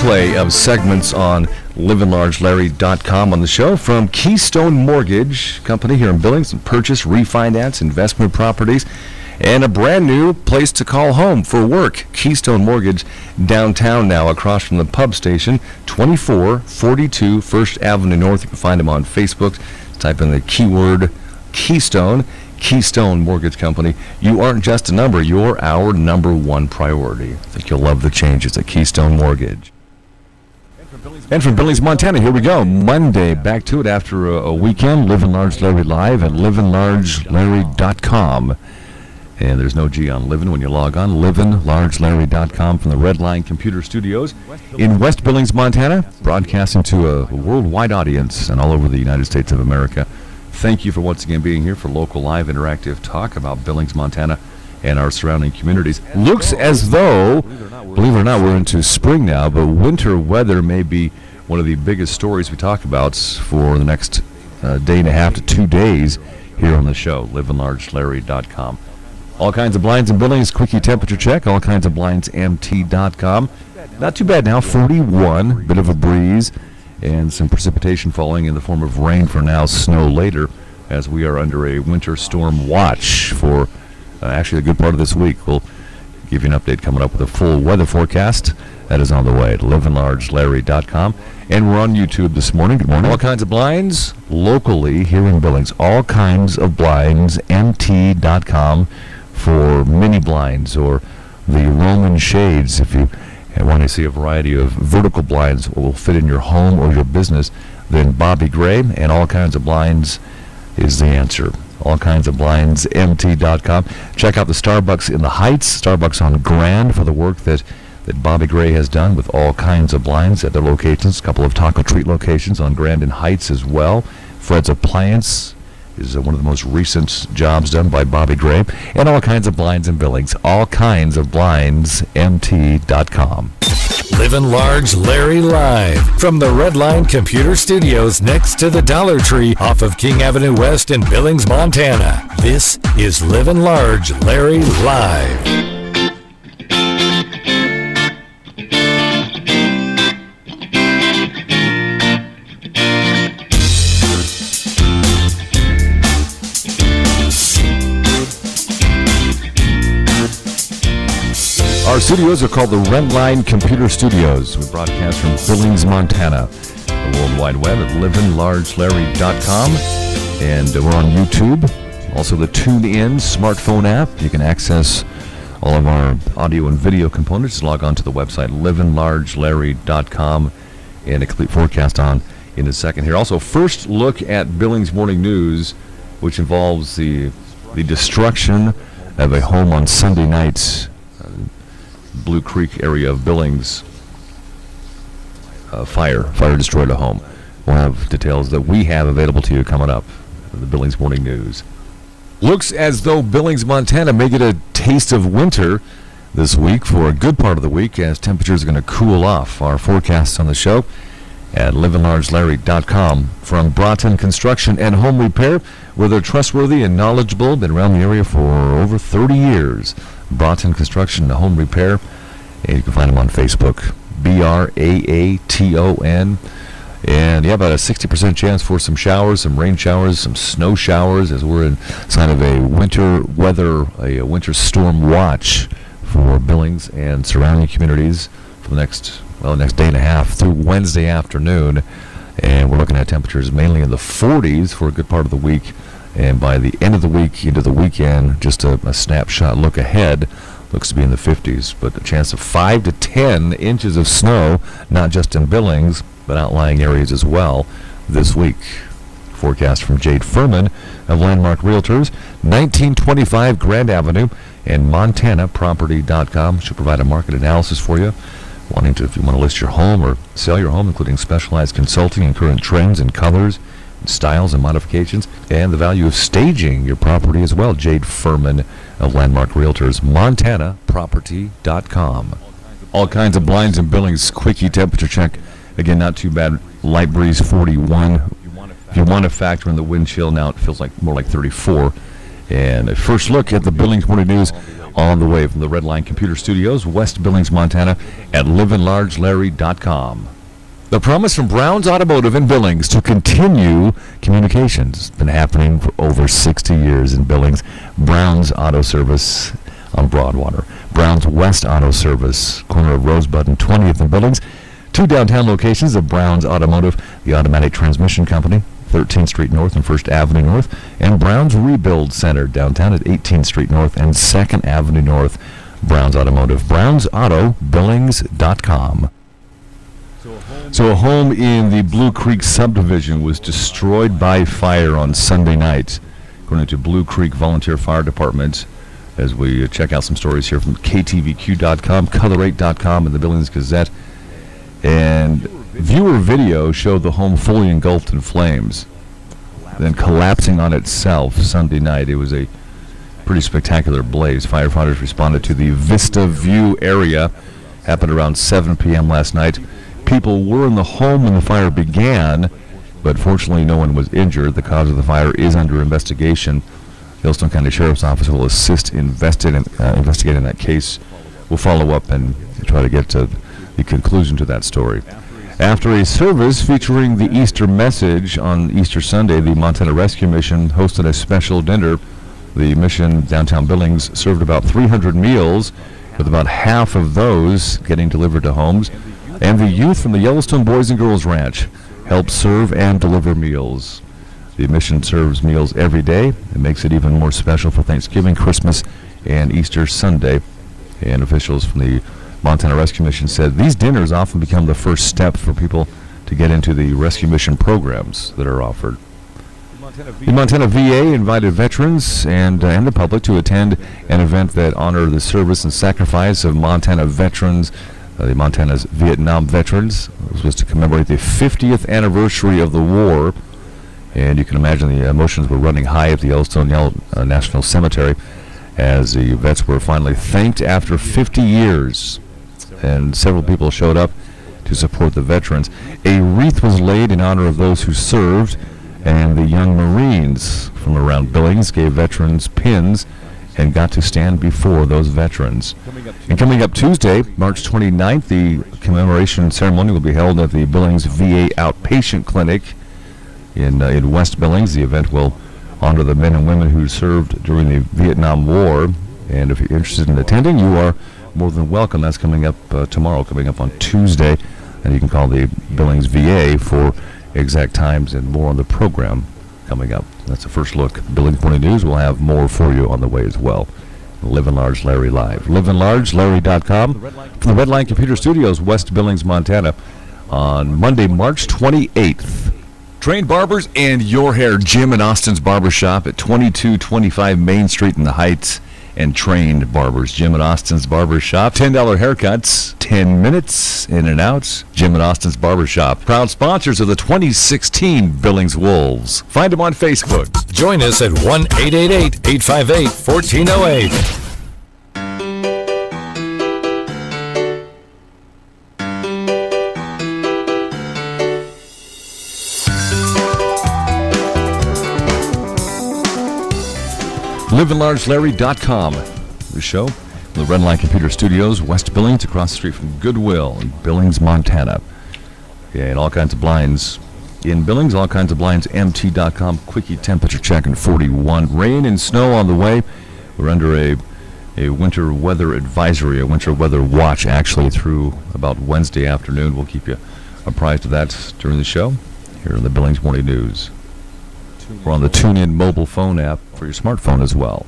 replay of segments on livinlargelarry.com on the show from Keystone Mortgage Company here in Billings, and purchase, refinance, investment properties, and a brand new place to call home for work. Keystone Mortgage downtown now, across from the pub station, 2442 First Avenue North. You can find them on Facebook. Type in the keyword Keystone. Keystone Mortgage Company. You aren't just a number, you're our number one priority. I think you'll love the changes at Keystone Mortgage. And from Billings, Montana, here we go. Monday, back to it after a weekend. Livin Large Larry live at livinlargelarry.com. And there's no G on Livin when you log on. livinlargelarry.com from the Red Line Computer Studios in West Billings, Montana, broadcasting to a worldwide audience and all over the United States of America. Thank you for once again being here for local live interactive talk about Billings, Montana, and our surrounding communities. Looks as though, believe it or not, we're into spring now, but winter weather may be one of the biggest stories we talk about for the next day and a half to 2 days here on the show, livinlargelarry.com. All kinds of blinds in Billings, quickie temperature check, allkindsofblindsmt.com. Not too bad now, 41, bit of a breeze, and some precipitation falling in the form of rain for now, snow later, as we are under a winter storm watch for actually a good part of this week. We'll give you an update coming up with a full weather forecast. That is on the way at livinlargelarry.com. And we're on YouTube this morning. Good morning. All kinds of blinds locally here in Billings. All kinds of blinds, mt.com for mini blinds or the Roman shades if you want to see a variety of vertical blinds that will fit in your home or your business. Then Bobby Gray and All Kinds of Blinds is the answer. All Kinds of Blinds, mt.com. Check out the Starbucks in the Heights, Starbucks on Grand, for the work that Bobby Gray has done with All Kinds of Blinds at their locations. A couple of Taco Treat locations on Grand and Heights as well. Fred's Appliance is one of the most recent jobs done by Bobby Gray. And All Kinds of Blinds in Billings. All Kinds of Blinds, mt.com. Livin Large Larry live from the Red Line Computer Studios next to the Dollar Tree off of King Avenue West in Billings, Montana. This is Livin Large Larry live. Our studios are called the Red Line Computer Studios. We broadcast from Billings, Montana. The World Wide Web at livinlargelarry.com. And we're on YouTube. Also the TuneIn smartphone app. You can access all of our audio and video components. Log on to the website livinlargelarry.com. And a complete forecast on in a second here. Also, first look at Billings Morning News, which involves the destruction of a home on Sunday night. Blue Creek area of Billings. Fire destroyed a home. We'll have details that we have available to you coming up in the Billings Morning News. Looks as though Billings, Montana may get a taste of winter this week for a good part of the week as temperatures are going to cool off. Our forecasts on the show at livinlargelarry.com. From Broughton Construction and Home Repair, where they're trustworthy and knowledgeable, been around the area for over 30 years. Broughton Construction and Home Repair, and you can find them on Facebook, Braaton. And you have about a 60% chance for some showers, some rain showers, some snow showers, as we're in sign of a winter weather, a winter storm watch for Billings and surrounding communities for the next day and a half through Wednesday afternoon. And we're looking at temperatures mainly in the 40s for a good part of the week. And by the end of the week, into the weekend, just a snapshot look ahead, looks to be in the 50s. But a chance of 5 to 10 inches of snow, not just in Billings, but outlying areas as well this week. Forecast from Jade Furman of Landmark Realtors, 1925 Grand Avenue, and MontanaProperty.com. She'll provide a market analysis for you. If you want to list your home or sell your home, including specialized consulting and current trends and colors, styles and modifications, and the value of staging your property as well. Jade Furman of Landmark Realtors, MontanaProperty.com. All kinds of blinds in Billings, quickie temperature check. Again, not too bad. Light breeze 41. If you want to factor in the wind chill, now it feels like more like 34. And a first look at the Billings Morning News. on the way from the Redline Computer Studios, West Billings, Montana, at livinlargelarry.com. The promise from Brown's Automotive in Billings to continue communications. It's been happening for over 60 years in Billings. Brown's Auto Service on Broadwater. Brown's West Auto Service, corner of Rosebud and 20th in Billings. 2 downtown locations of Brown's Automotive, the Automatic Transmission Company, 13th Street North and 1st Avenue North, and Brown's Rebuild Center downtown at 18th Street North and 2nd Avenue North. Brown's Automotive. BrownsAutoBillings.com. So a home in the Blue Creek subdivision was destroyed by fire on Sunday night, according to Blue Creek Volunteer Fire Department. As we check out some stories here from KTVQ.com, Color8.com, and the Billings Gazette. And viewer video showed the home fully engulfed in flames, then collapsing on itself Sunday night. It was a pretty spectacular blaze. Firefighters responded to the Vista View area. Happened around 7 p.m. last night. People were in the home when the fire began, but fortunately no one was injured. The cause of the fire is under investigation. The Yellowstone County Sheriff's Office will assist investigating that case. We'll follow up and try to get to the conclusion to that story. After a service featuring the Easter message on Easter Sunday, the Montana Rescue Mission hosted a special dinner. The mission downtown Billings served about 300 meals, with about half of those getting delivered to homes. And the youth from the Yellowstone Boys and Girls Ranch help serve and deliver meals. The mission serves meals every day. It makes it even more special for Thanksgiving, Christmas, and Easter Sunday. And officials from the Montana Rescue Mission said these dinners often become the first step for people to get into the rescue mission programs that are offered. The Montana VA invited veterans and the public to attend an event that honored the service and sacrifice of Montana veterans. The Montana's Vietnam veterans. This was to commemorate the 50th anniversary of the war. And you can imagine the emotions were running high at the Yellowstone National Cemetery as the vets were finally thanked after 50 years. And several people showed up to support the veterans. A wreath was laid in honor of those who served, and the young Marines from around Billings gave veterans pins and got to stand before those veterans. And coming up Tuesday, March 29th, the commemoration ceremony will be held at the Billings VA Outpatient Clinic in West Billings. The event will honor the men and women who served during the Vietnam War. And if you're interested in attending, you are more than welcome. That's coming up tomorrow, coming up on Tuesday. And you can call the Billings VA for exact times and more on the program coming up. That's the first look. Billings Morning News will have more for you on the way as well. Livin Large Larry Live. LivinLargeLarry.com from the Redline Computer Studios, West Billings, Montana, on Monday, March 28th. Trained barbers and your hair. Jim and Austin's Barbershop at 2225 Main Street in the Heights. And trained barbers. Jim and Austin's Barbershop. $10 haircuts. 10 minutes in and out. Jim and Austin's Barbershop. Proud sponsors of the 2016 Billings Wolves. Find them on Facebook. Join us at 1-888-858-1408. LivinLargeLarry.com. The show from the Redline Computer Studios, West Billings, across the street from Goodwill in Billings, Montana. Yeah, and all kinds of blinds in Billings, all kinds of blinds, MT.com. Quickie temperature check in 41. Rain and snow on the way. We're under a winter weather advisory, a winter weather watch, actually, through about Wednesday afternoon. We'll keep you apprised of that during the show here in the Billings Morning News. We're on the TuneIn mobile phone app for your smartphone as well.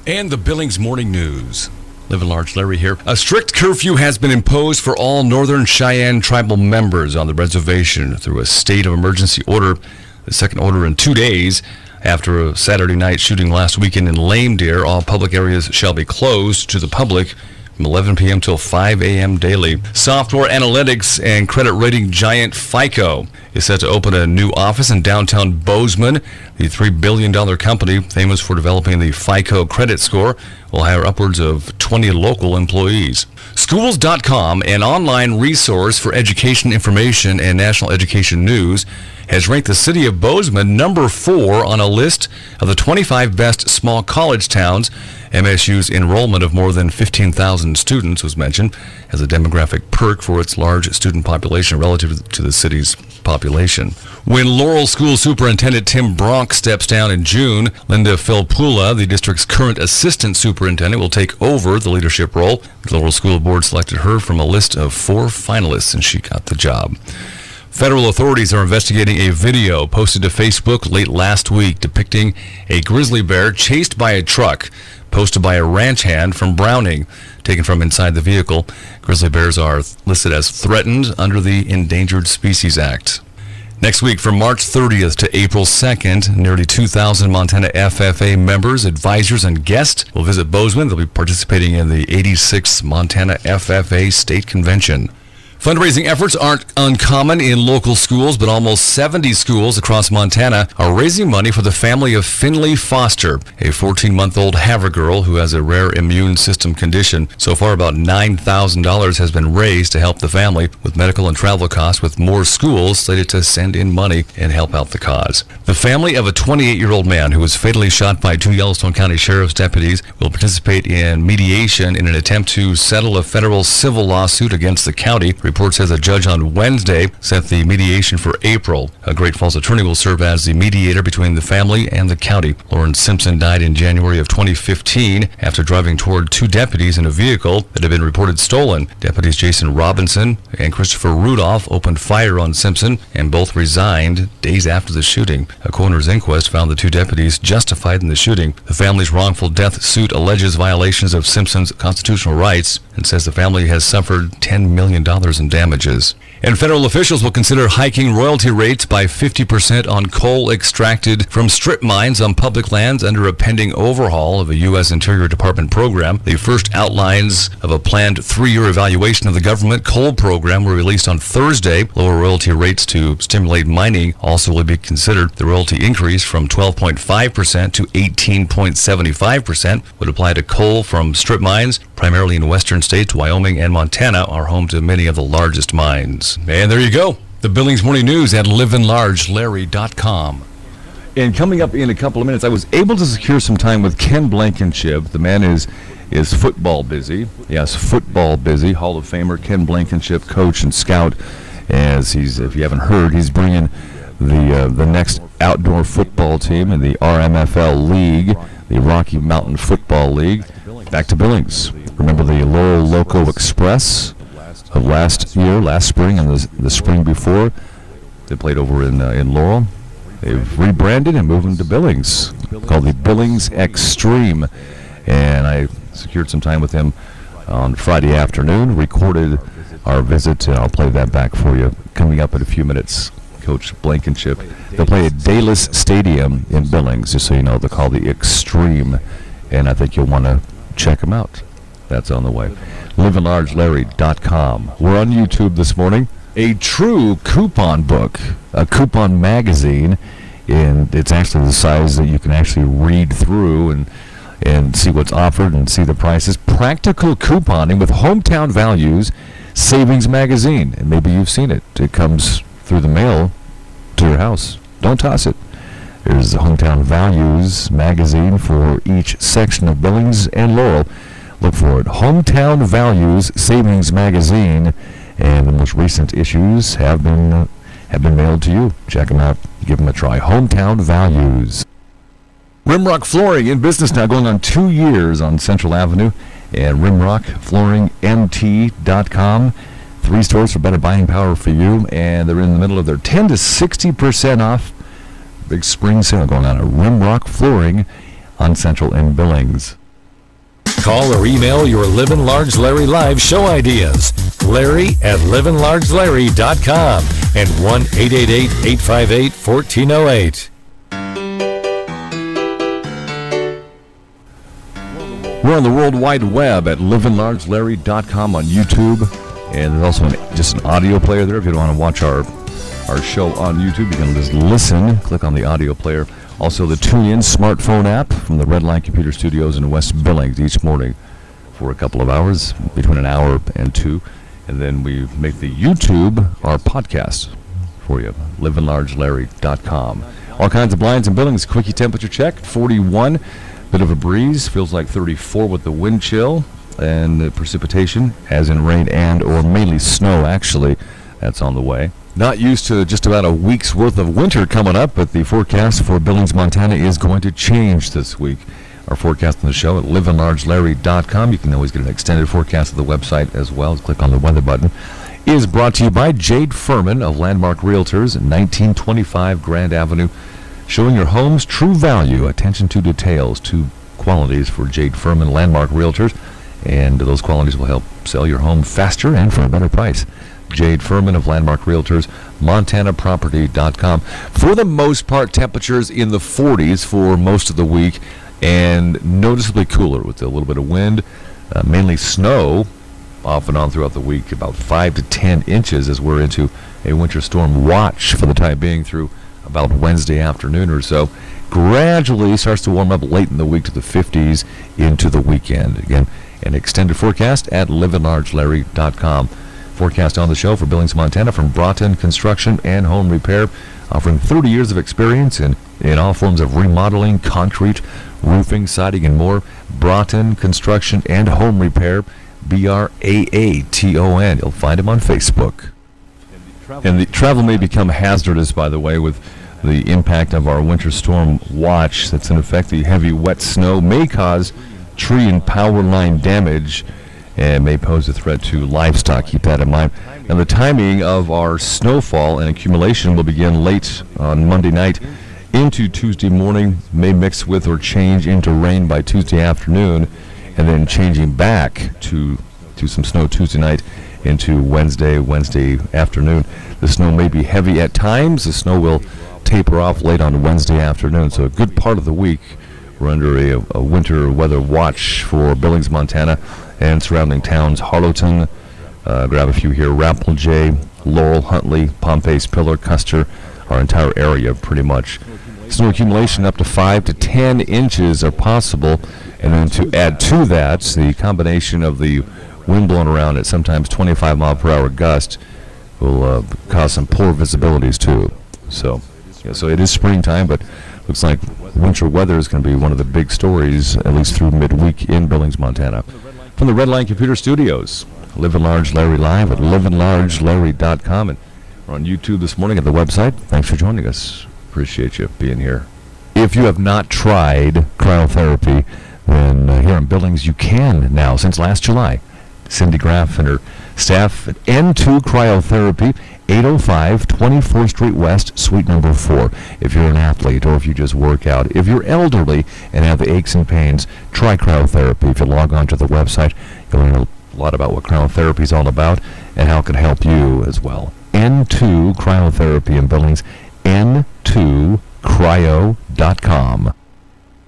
And the Billings Morning News. Livin Large Larry here. A strict curfew has been imposed for all Northern Cheyenne tribal members on the reservation through a state of emergency order, the second order in 2 days. After a Saturday night shooting last weekend in Lame Deer, all public areas shall be closed to the public from 11 p.m. till 5 a.m. daily. Software analytics and credit rating giant FICO is set to open a new office in downtown Bozeman. The $3 billion company, famous for developing the FICO credit score, will hire upwards of 20 local employees. Schools.com, an online resource for education information and national education news, has ranked the city of Bozeman number 4 on a list of the 25 best small college towns. MSU's enrollment of more than 15,000 students was mentioned as a demographic perk for its large student population relative to the city's population. When Laurel School Superintendent Tim Bronk steps down in June, Linda Philpula, the district's current assistant superintendent, will take over the leadership role. The Laurel School Board selected her from a list of 4 finalists, and she got the job. Federal authorities are investigating a video posted to Facebook late last week depicting a grizzly bear chased by a truck, posted by a ranch hand from Browning, taken from inside the vehicle. Grizzly bears are listed as threatened under the Endangered Species Act. Next week, from March 30th to April 2nd, nearly 2,000 Montana FFA members, advisors, and guests will visit Bozeman. They'll be participating in the 86th Montana FFA State Convention. Fundraising efforts aren't uncommon in local schools, but almost 70 schools across Montana are raising money for the family of Finley Foster, a 14-month-old Havergirl who has a rare immune system condition. So far, about $9,000 has been raised to help the family with medical and travel costs, with more schools slated to send in money and help out the cause. The family of a 28-year-old man who was fatally shot by 2 Yellowstone County Sheriff's deputies will participate in mediation in an attempt to settle a federal civil lawsuit against the county. Report says a judge on Wednesday set the mediation for April. A Great Falls attorney will serve as the mediator between the family and the county. Lauren Simpson died in January of 2015 after driving toward 2 deputies in a vehicle that had been reported stolen. Deputies Jason Robinson and Christopher Rudolph opened fire on Simpson, and both resigned days after the shooting. A coroner's inquest found the 2 deputies justified in the shooting. The family's wrongful death suit alleges violations of Simpson's constitutional rights and says the family has suffered $10 million in damages. And federal officials will consider hiking royalty rates by 50% on coal extracted from strip mines on public lands under a pending overhaul of a U.S. Interior Department program. The first outlines of a planned 3-year evaluation of the government coal program were released on Thursday. Lower royalty rates to stimulate mining also will be considered. The royalty increase from 12.5% to 18.75% would apply to coal from strip mines, primarily in western states. Wyoming and Montana are home to many of the largest mines. And there you go. The Billings Morning News at livinlargelarry.com. And coming up in a couple of minutes, I was able to secure some time with Ken Blankenship. The man is football busy. Yes, football busy. Hall of Famer Ken Blankenship, coach and scout. As he's, if you haven't heard, he's bringing the next outdoor football team in the RMFL League, the Rocky Mountain Football League, back to Billings. Remember the Laurel Loco Express of last spring, and the spring before? They played over in Laurel. They've rebranded and moved them to Billings, called the Billings Extreme. And I secured some time with him on Friday afternoon, recorded our visit, and I'll play that back for you coming up in a few minutes. Coach Blankenship. They'll play at Dallas Stadium in Billings, just so you know. They're called the Extreme, and I think you'll want to check them out. That's on the way. livinlargelarry.com. We're on YouTube this morning. A true coupon book, a coupon magazine, and it's actually the size that you can actually read through and see what's offered and see the prices. Practical couponing with Hometown Values Savings Magazine. And maybe you've seen it. It comes through the mail to your house. Don't toss it. There's the Hometown Values magazine for each section of Billings and Laurel. Look for it. Hometown Values Savings Magazine, and the most recent issues have been mailed to you. Check them out. Give them a try. Hometown Values. Rimrock Flooring in business now, going on 2 years on Central Avenue, and rimrockflooringmt.com. 3 stores for better buying power for you, and they're in the middle of their 10 to 60% off big spring sale going on at Rimrock Flooring on Central and Billings. Call or email your Livin Large Larry Live show ideas. Larry at livinlargelarry.com and 1-888-858-1408. We're on the World Wide Web at livinlargelarry.com on YouTube. And there's also just an audio player there. If you don't want to watch our show on YouTube, you can just listen. Click on the audio player. Also, the TuneIn smartphone app from the Redline Computer Studios in West Billings each morning for a couple of hours, between an hour and 2. And then we make the YouTube our podcast for you. LivinLargeLarry.com. All kinds of blinds and billings. Quickie temperature check, 41. Bit of a breeze, feels like 34 with the wind chill. And the precipitation, as in rain and or mainly snow, actually, that's on the way. Not used to just about a week's worth of winter coming up, but the forecast for Billings, Montana is going to change this week. Our forecast on the show at livinlargelarry.com. You can always get an extended forecast of the website as well. Click on the weather button. Is brought to you by Jade Furman of Landmark Realtors, 1925 Grand Avenue, showing your home's true value. Attention to details, two qualities for Jade Furman, Landmark Realtors, and those qualities will help sell your home faster and for a better price. Jade Furman of Landmark Realtors, MontanaProperty.com. For the most part, temperatures in the 40s for most of the week, and noticeably cooler with a little bit of wind, mainly snow off and on throughout the week, about 5 to 10 inches as we're into a winter storm watch for the time being through about Wednesday afternoon or so. Gradually starts to warm up late in the week to the 50s into the weekend. Again, an extended forecast at livinlargelarry.com. Forecast on the show for Billings, Montana from Broughton Construction and Home Repair, offering 30 years of experience in all forms of remodeling, concrete, roofing, siding, and more. Broughton Construction and Home Repair, Braaton. You'll find him on Facebook. And the travel may become hazardous, by the way, with the impact of our winter storm watch that's in effect. The heavy, wet snow may cause tree and power line damage and may pose a threat to livestock. Keep that in mind. And the timing of our snowfall and accumulation will begin late on Monday night into Tuesday morning, may mix with or change into rain by Tuesday afternoon, and then changing back to some snow Tuesday night into Wednesday afternoon. The snow may be heavy at times. The snow will taper off late on Wednesday afternoon. So a good part of the week we're under a winter weather watch for Billings, Montana, and surrounding towns. Harlowton, grab a few here, Rappeljay, Laurel, Huntley, Pompey's Pillar, Custer, our entire area pretty much. Snow accumulation up to 5 to 10 inches are possible, and then to add to that, the combination of the wind blowing around at sometimes 25 mile per hour gust will cause some poor visibilities too. So it is springtime, but looks like winter weather is going to be one of the big stories, at least through midweek in Billings, Montana. From the Redline Computer Studios, Livin Large Larry Live at livinlargelarry.com, and we're on YouTube this morning at the website. Thanks for joining us. Appreciate you being here. If you have not tried cryotherapy, then here in Billings you can now, since last July. Cindy Graff and her staff at N2 Cryotherapy, 805 24th Street West, Suite number 4. If you're an athlete or if you just work out, if you're elderly and have aches and pains, try cryotherapy. If you log on to the website, you'll learn a lot about what cryotherapy is all about and how it can help you as well. N2 Cryotherapy in Billings, n2cryo.com.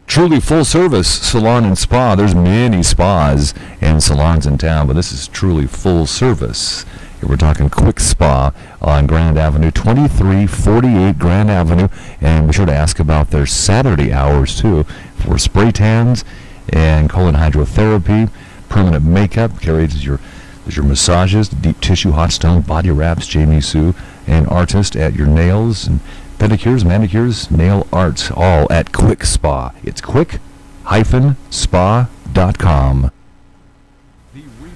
Truly full-service salon and spa. There's many spas and salons in town, but this is truly full service. Here we're talking Quick Spa on Grand Avenue, 2348 Grand Avenue, and be sure to ask about their Saturday hours too for spray tans and colon hydrotherapy, permanent makeup. Carries your massages, deep tissue, hot stone, body wraps, Jamie Sue, and artist at your nails and pedicures, manicures, nail arts, all at Quick Spa. It's quick-spa.com.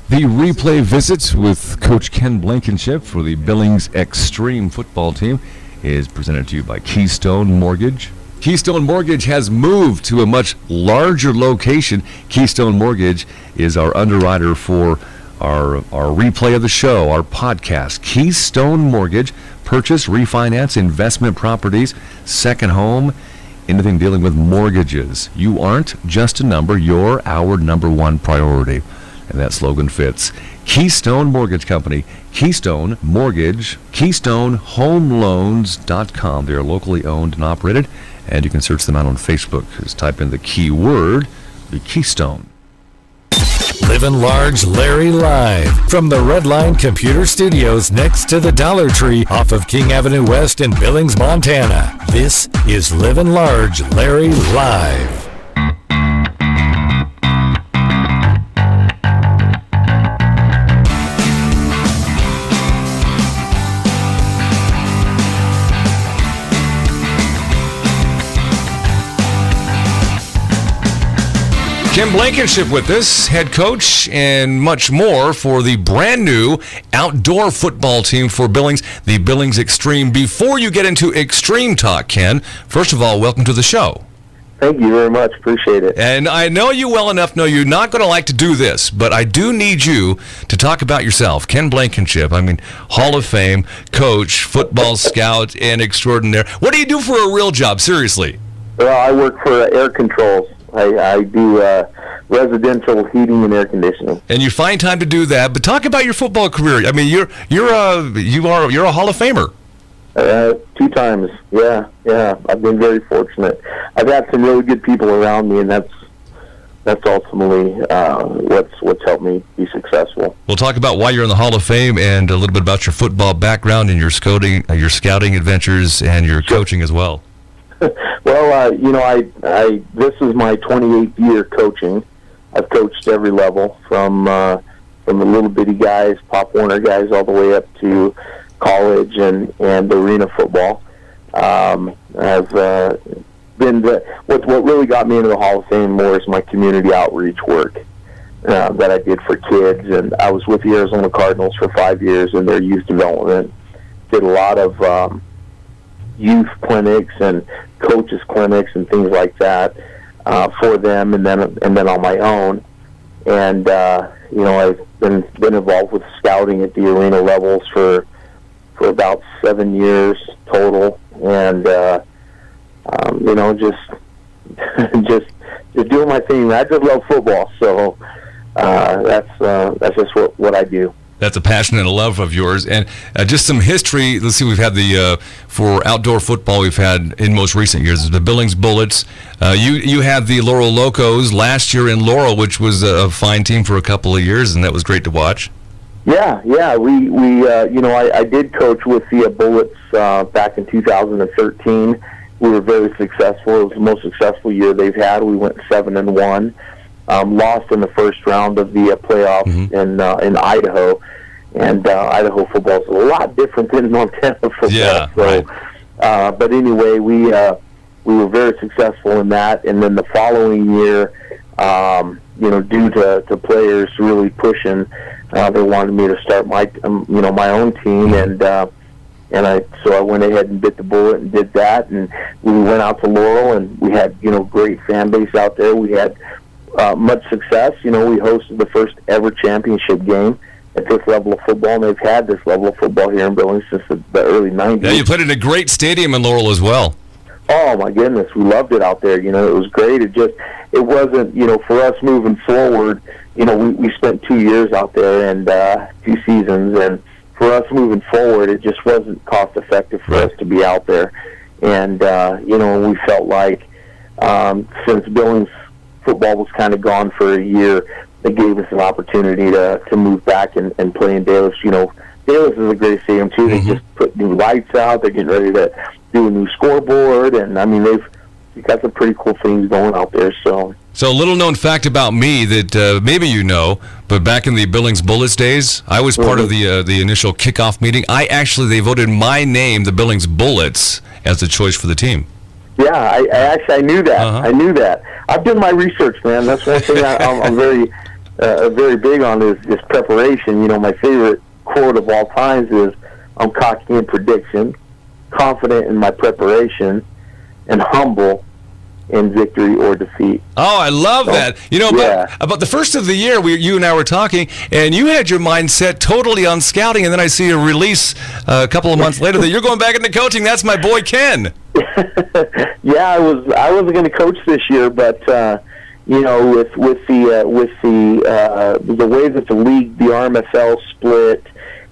The replay visits with Coach Ken Blankenship for the Billings Extreme football team is presented to you by Keystone Mortgage. Keystone Mortgage has moved to a much larger location. Keystone Mortgage is our underwriter for our replay of the show, our podcast. Keystone Mortgage, purchase, refinance, investment properties, second home, anything dealing with mortgages. You aren't just a number, you're our number one priority. And that slogan fits. Keystone Mortgage Company, Keystone Mortgage, KeystoneHomeLoans.com. They are locally owned and operated, and you can search them out on Facebook. Just type in the keyword, the Keystone. Livin Large Larry Live from the Redline Computer Studios next to the Dollar Tree off of King Avenue West in Billings, Montana. This is Livin Large Larry Live. Ken Blankenship with us, head coach, and much more for the brand new outdoor football team for Billings, the Billings Extreme. Before you get into extreme talk, Ken, first of all, welcome to the show. Thank you very much. Appreciate it. And I know you well enough, know you're not going to like to do this, but I do need you to talk about yourself. Ken Blankenship, I mean, Hall of Fame, coach, football scout, and extraordinaire. What do you do for a real job, seriously? Well, I work for Air Controls. I do residential heating and air conditioning. And you find time to do that, but talk about your football career. I mean, you're a Hall of Famer. 2 times, yeah. I've been very fortunate. I've had some really good people around me, and that's ultimately what's helped me be successful. We'll talk about why you're in the Hall of Fame and a little bit about your football background and your scouting adventures and your coaching as well. Well, this is my 28th year coaching. I've coached every level from the little bitty guys, Pop Warner guys, all the way up to college and arena football. I've been what really got me into the Hall of Fame more is my community outreach work that I did for kids. And I was with the Arizona Cardinals for 5 years in their youth development. Did a lot of youth clinics and coaches clinics and things like that for them, and then on my own. And I've been involved with scouting at the arena levels for about 7 years total, and just doing my thing. I just love football, so that's just what I do. That's a passion and a love of yours. And just some history. Let's see, we've had for outdoor football, we've had in most recent years, the Billings Bullets. You had the Laurel Locos last year in Laurel, which was a fine team for a couple of years, and that was great to watch. Yeah. I did coach with the Bullets back in 2013. We were very successful. It was the most successful year they've had. We went 7-1. Lost in the first round of the playoffs in Idaho, and Idaho football is a lot different than Montana football. Yeah, so, right. But anyway, we were very successful in that, and then the following year, due to players really pushing, they wanted me to start my own team, and I went ahead and bit the bullet and did that, and we went out to Laurel, and we had great fan base out there. We had much success. We hosted the first ever championship game at this level of football, and they've had this level of football here in Billings since the early 90s. Yeah, you played in a great stadium in Laurel as well. Oh, my goodness. We loved it out there. It was great. It wasn't, for us moving forward, we spent 2 years out there and 2 seasons, and for us moving forward, it just wasn't cost effective for us to be out there. And, we felt like since Billings football was kind of gone for a year, they gave us an opportunity to move back and play in Dallas. Dallas is a great stadium too. They just put new lights out. They're getting ready to do a new scoreboard, and I mean they've got some pretty cool things going out there. So a little known fact about me that maybe you know, but back in the Billings Bullets days, I was part of the initial kickoff meeting. They voted my name, the Billings Bullets, as the choice for the team. Yeah, I knew that. I knew that. I've done my research, man. That's one thing I'm very big on is preparation. My favorite quote of all times is, "I'm cocky in prediction, confident in my preparation, and humble in victory or defeat." Oh, I love that. About the first of the year, you and I were talking, and you had your mind set totally on scouting, and then I see a release a couple of months later that you're going back into coaching. That's my boy Ken. Yeah, I wasn't going to coach this year, but with the way that the league, the RMFL split,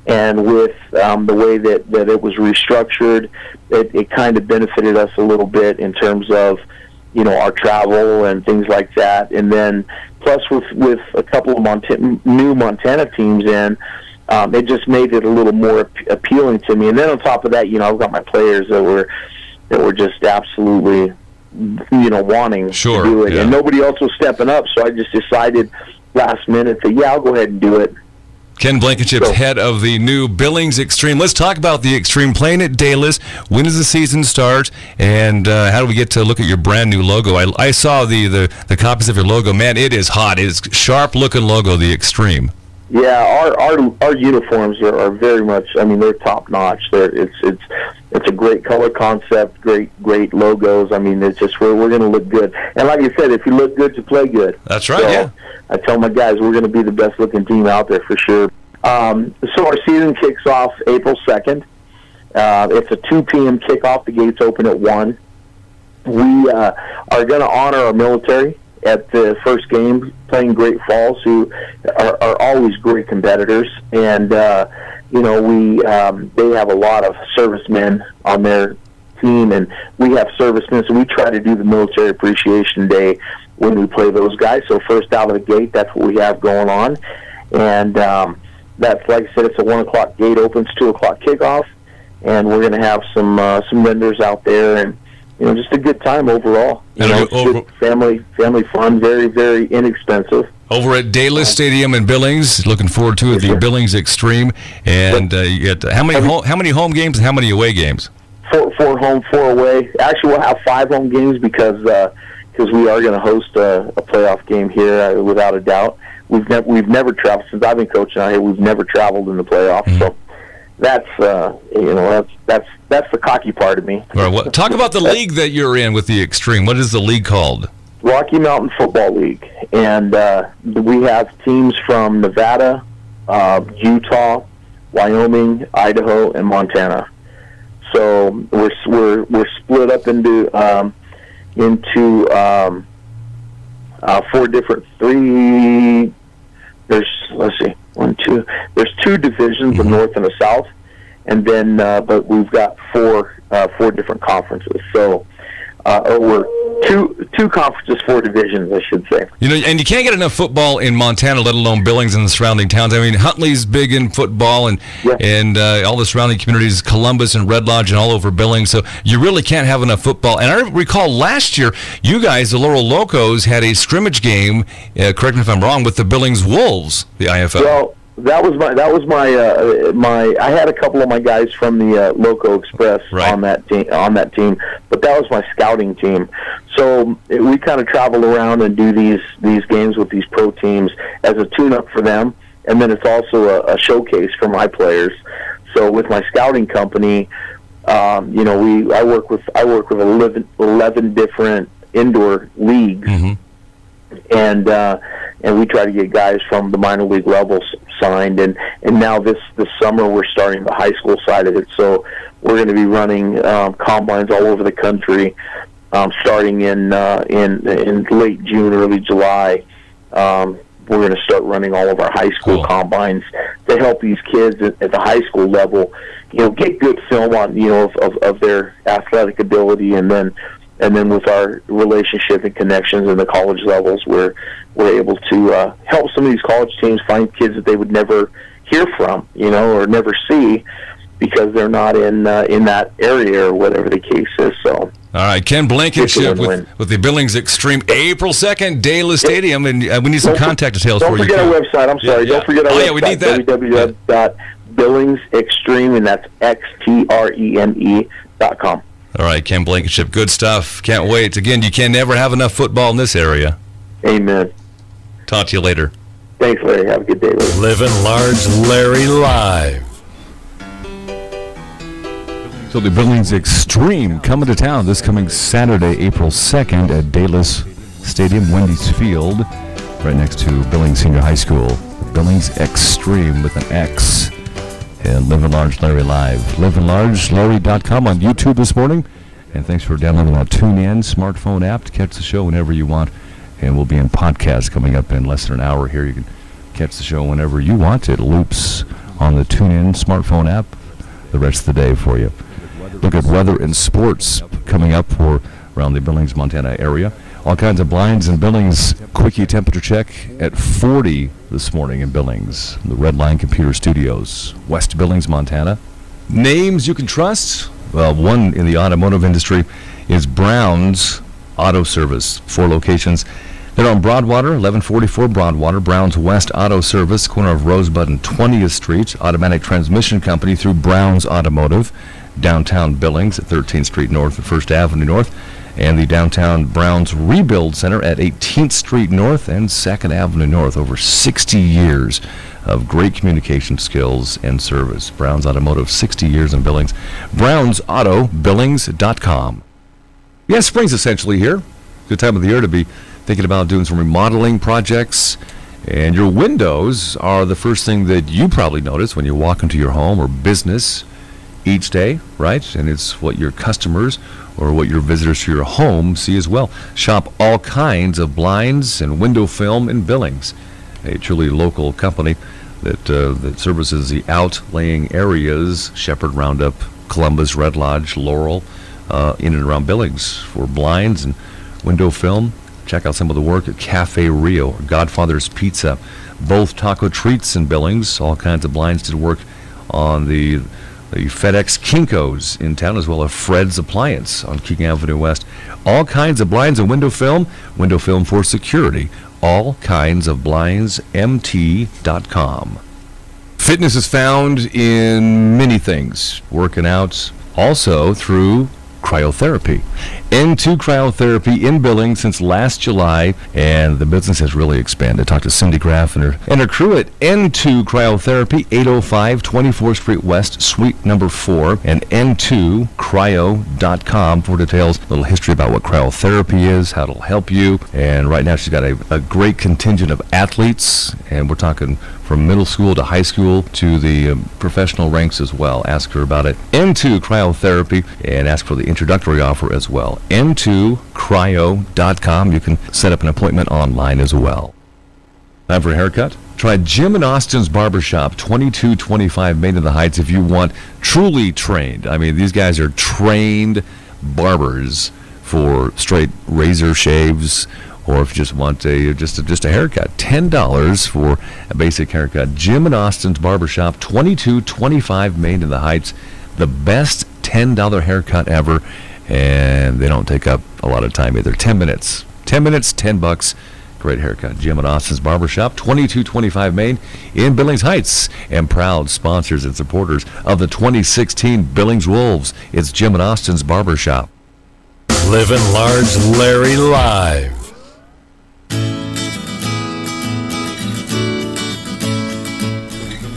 and with the way that it was restructured, it kind of benefited us a little bit in terms of our travel and things like that. And then plus with a couple of new Montana teams in, it just made it a little more appealing to me. And then on top of that, I've got my players that were just absolutely wanting to do it, and nobody else was stepping up. So I just decided last minute that I'll go ahead and do it. Ken Blankenship's So- head of the new Billings Extreme. Let's talk about the Extreme. Playing at Dallas. When does the season start? And how do we get to look at your brand new logo? I saw the copies of your logo. Man, it is hot. It is sharp-looking logo, the Extreme. Yeah, our uniforms are very much. I mean, they're top notch. It's a great color concept, great logos. I mean, it's just we're going to look good. And like I said, if you look good, you play good. That's right. So Yeah. I tell my guys we're going to be the best looking team out there for sure. So our season kicks off April 2nd. It's a 2 p.m. kickoff. The gates open at 1. We are going to honor our military at the first game, playing Great Falls, who are always great competitors. And, they have a lot of servicemen on their team, and we have servicemen, so we try to do the Military Appreciation Day when we play those guys. So first out of the gate, that's what we have going on. And that's, like I said, it's a 1 o'clock gate opens, 2 o'clock kickoff, and we're going to have some vendors out there, and just a good time overall. It's good family fun, very, very inexpensive. Over at Dallas Stadium in Billings, looking forward to it, the Billings Extreme. And you get how many home games and how many away games? 4 home, 4 away. Actually, we'll have 5 home games because we are going to host a playoff game here, without a doubt. We've never traveled since I've been coaching out here. We've never traveled in the playoffs, so that's the cocky part of me. All right, talk about the league that you're in with the Extreme. What is the league called? Rocky Mountain Football League, and we have teams from Nevada, Utah, Wyoming, Idaho, and Montana. So we're split up into 4 different 3. There's 2 divisions, a north and a south, and then but we've got 4 different conferences. So we're two conferences, 4 divisions, I should say. And you can't get enough football in Montana, let alone Billings and the surrounding towns. I mean, Huntley's big in football, and all the surrounding communities, Columbus and Red Lodge, and all over Billings. So you really can't have enough football. And I recall last year, you guys, the Laurel Locos, had a scrimmage game. Correct me if I'm wrong, with the Billings Wolves, the IFL. Well, that was my. I had a couple of my guys from the Loco Express on that team, but that was my scouting team. So we kind of travel around and do these games with these pro teams as a tune-up for them, and then it's also a showcase for my players. So with my scouting company, I work with 11 different indoor leagues. Mm-hmm. And we try to get guys from the minor league levels signed, and now this summer we're starting the high school side of it. So we're going to be running combines all over the country, starting in late June, early July. We're going to start running all of our high school combines to help these kids at the high school level, get good film on of their athletic ability, and then with our relationship and connections in the college levels, we're able to help some of these college teams find kids that they would never hear from, or never see, because they're not in that area or whatever the case is. So, all right, Ken Blankenship with the Billings Extreme, April 2nd, Dallas Stadium, and we need some contact details for you. Don't forget our website. I'm sorry. Don't forget our website. We need that. www.billingsextreme, and that's XTREME.com. All right, Ken Blankenship, good stuff. Can't wait. Again, you can never have enough football in this area. Amen. Talk to you later. Thanks, Larry. Have a good day, Larry. Livin Large Larry Live. So the Billings Extreme coming to town this coming Saturday, April 2nd at Dallas Stadium, Wendy's Field, right next to Billings Senior High School. The Billings Extreme with an X. And Livin Large Larry Live. LivinLargeLarry.com on YouTube this morning. And thanks for downloading our TuneIn smartphone app to catch the show whenever you want. And we'll be in podcast coming up in less than an hour here. You can catch the show whenever you want. It loops on the TuneIn smartphone app the rest of the day for you. Look at weather and sports coming up for around the Billings, Montana area. All kinds of blinds in Billings. Quickie temperature check at 40 this morning in Billings. The Red Line Computer Studios, West Billings, Montana. Names you can trust? Well, one in the automotive industry is Brown's Auto Service. 4 locations They're on Broadwater, 1144 Broadwater, Brown's West Auto Service, corner of Rosebud and 20th Street, automatic transmission company through Brown's Automotive, downtown Billings at 13th Street North and 1st Avenue North, and the downtown Brown's Rebuild Center at 18th Street North and 2nd Avenue North. Over 60 years of great communication skills and service. Brown's Automotive, 60 years in Billings. BrownsAutoBillings.com. Yeah, spring's essentially here. Good time of the year to be thinking about doing some remodeling projects. And your windows are the first thing that you probably notice when you walk into your home or business each day, right? And it's what your customers or what your visitors to your home see as well. Shop all kinds of blinds and window film in Billings, a truly local company that services the outlying areas, Shepherd, Roundup, Columbus, Red Lodge, Laurel, in and around Billings for blinds and window film. Check out some of the work at Cafe Rio or Godfather's Pizza, both taco treats in Billings. All kinds of blinds did work on the FedEx Kinko's in town, as well as Fred's Appliance on King Avenue West. All kinds of blinds and window film for security. All kinds of blinds, mt.com. Fitness is found in many things. Working out also through cryotherapy. N2 Cryotherapy in Billings since last July, and the business has really expanded. Talked to Cindy Graff and her crew at N2 Cryotherapy, 805 24th Street West, Suite number 4, and n2cryo.com for details. A little history about what cryotherapy is, how it'll help you, and right now she's got a great contingent of athletes, and we're talking from middle school to high school to the professional ranks as well. Ask her about it. N2 Cryotherapy, and ask for the introductory offer as well. N2cryo.com. You can set up an appointment online as well. Time for a haircut? Try Jim and Austin's Barbershop, 2225 Main in the Heights, if you want truly trained. I mean, these guys are trained barbers for straight razor shaves, or if you just want just a haircut. $10 for a basic haircut. Jim and Austin's Barbershop, 2225 Main in the Heights. The best $10 haircut ever, and they don't take up a lot of time either. 10 minutes. 10 minutes, $10. Great haircut. Jim and Austin's Barbershop, 2225 Main in Billings Heights, and proud sponsors and supporters of the 2016 Billings Wolves. It's Jim and Austin's Barbershop. Livin Large Larry Live.